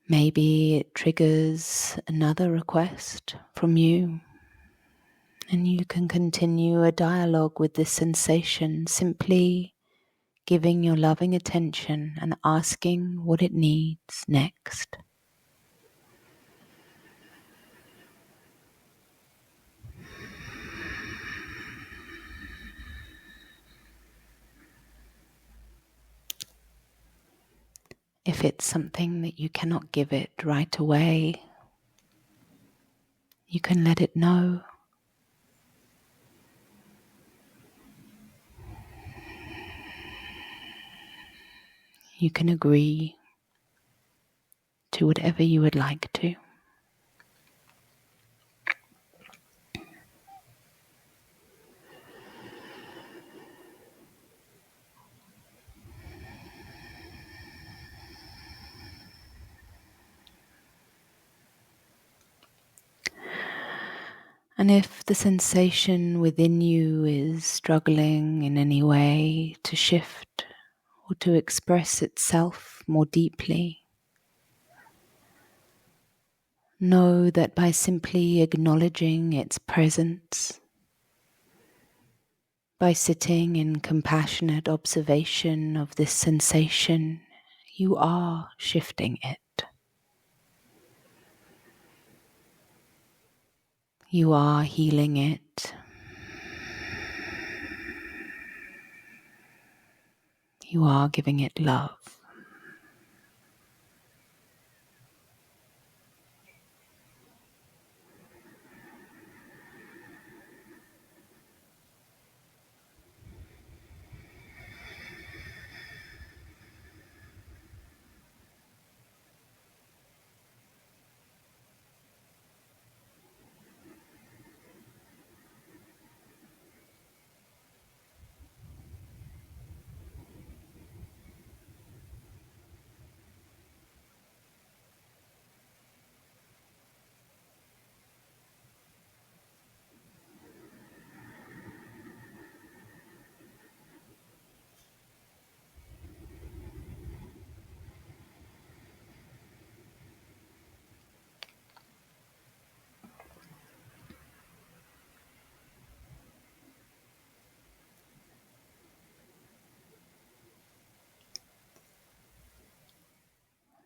Maybe it triggers another request from you, and you can continue a dialogue with this sensation, simply giving your loving attention and asking what it needs next. If it's something that you cannot give it right away, you can let it know. You can agree to whatever you would like to. And if the sensation within you is struggling in any way to shift or to express itself more deeply, know that by simply acknowledging its presence, by sitting in compassionate observation of this sensation, you are shifting it. You are healing it. You are giving it love.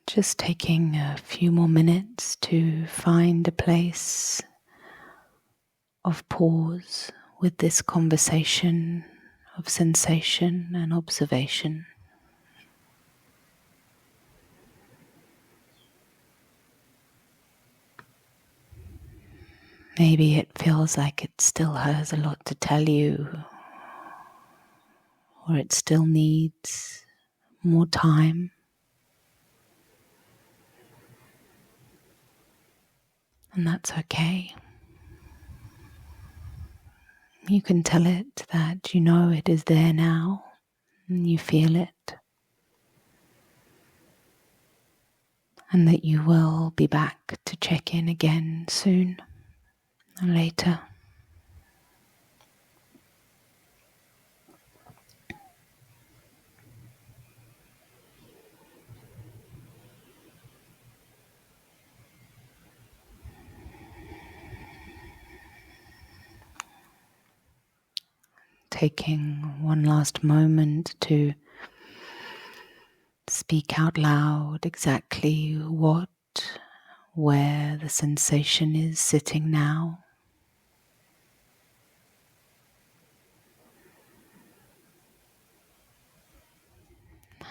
Just taking a few more minutes to find a place of pause with this conversation of sensation and observation. Maybe it feels like it still has a lot to tell you, or it still needs more time. And that's okay. You can tell it that you know it is there now and you feel it, and that you will be back to check in again soon and later. Taking one last moment to speak out loud exactly what, where the sensation is sitting now.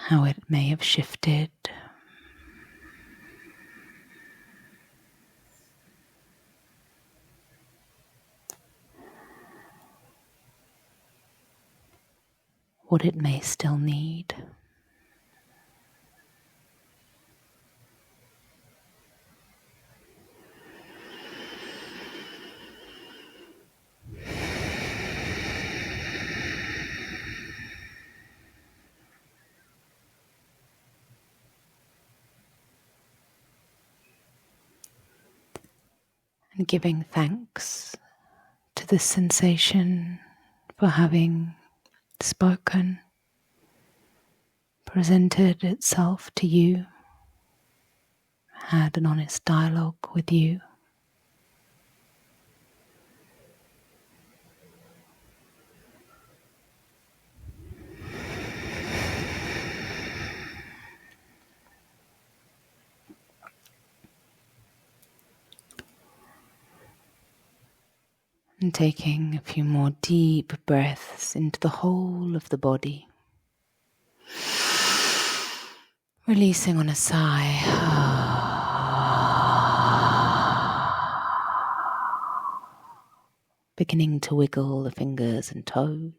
how it may have shifted. What it may still need. And giving thanks to this sensation for having spoken, presented itself to you, had an honest dialogue with you. And taking a few more deep breaths into the whole of the body. Releasing on a sigh. Beginning to wiggle the fingers and toes.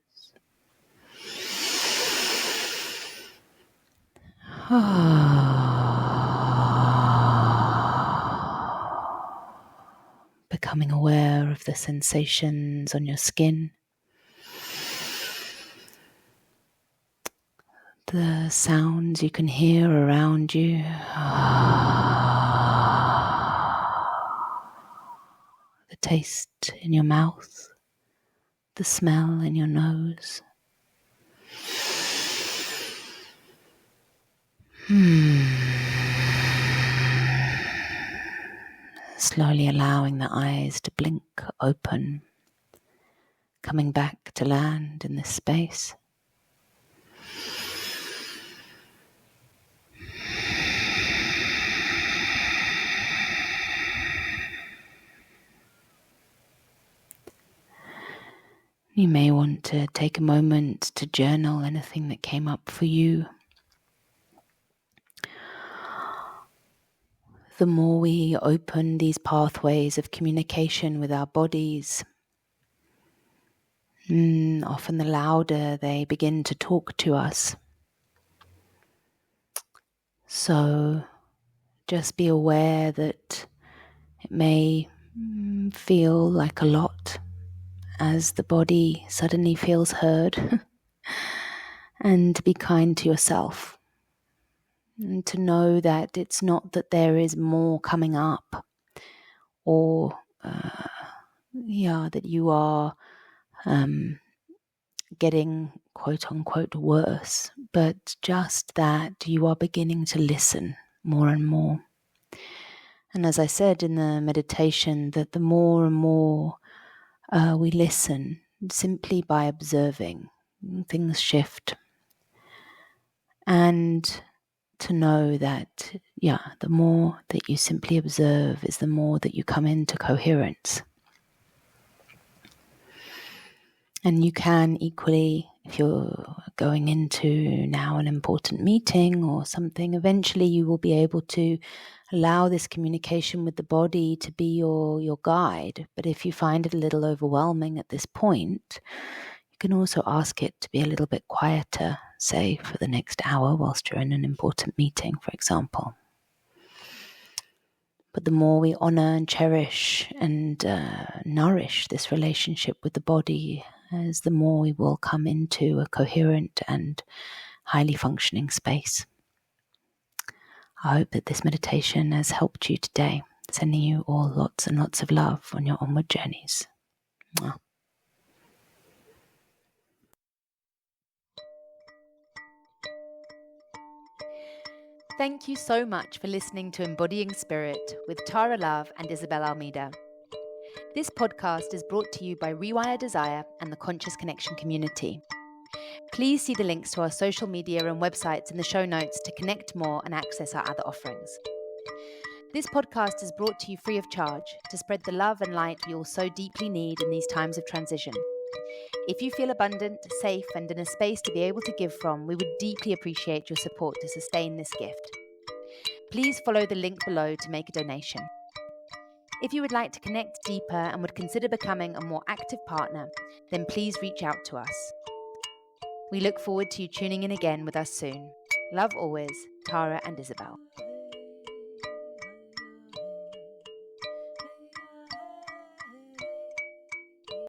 Becoming aware of the sensations on your skin, the sounds you can hear around you, the taste in your mouth, the smell in your nose. Slowly allowing the eyes to blink open, coming back to land in this space. You may want to take a moment to journal anything that came up for you. The more we open these pathways of communication with our bodies, often the louder they begin to talk to us. So just be aware that it may feel like a lot as the body suddenly feels heard, and be kind to yourself. And to know that it's not that there is more coming up, or that you are getting quote unquote worse, but just that you are beginning to listen more and more. And as I said in the meditation, that the more and more we listen, simply by observing, things shift. And to know that, the more that you simply observe is the more that you come into coherence. And you can equally, if you're going into now an important meeting or something, eventually you will be able to allow this communication with the body to be your guide. But if you find it a little overwhelming at this point, you can also ask it to be a little bit quieter, say for the next hour whilst you're in an important meeting, for example. But the more we honor and cherish and nourish this relationship with the body, as the more we will come into a coherent and highly functioning space. I hope that this meditation has helped you today, sending you all lots and lots of love on your onward journeys. Mwah. Thank you so much for listening to Embodying Spirit with Tārā and Isabel Almeida. This podcast is brought to you by Rewire Desire and the Conscious Connection community. Please see the links to our social media and websites in the show notes to connect more and access our other offerings. This podcast is brought to you free of charge to spread the love and light we all so deeply need in these times of transition. If you feel abundant, safe, and in a space to be able to give from, we would deeply appreciate your support to sustain this gift. Please follow the link below to make a donation. If you would like to connect deeper and would consider becoming a more active partner, then please reach out to us. We look forward to you tuning in again with us soon. Love always, Tārā and Isabel.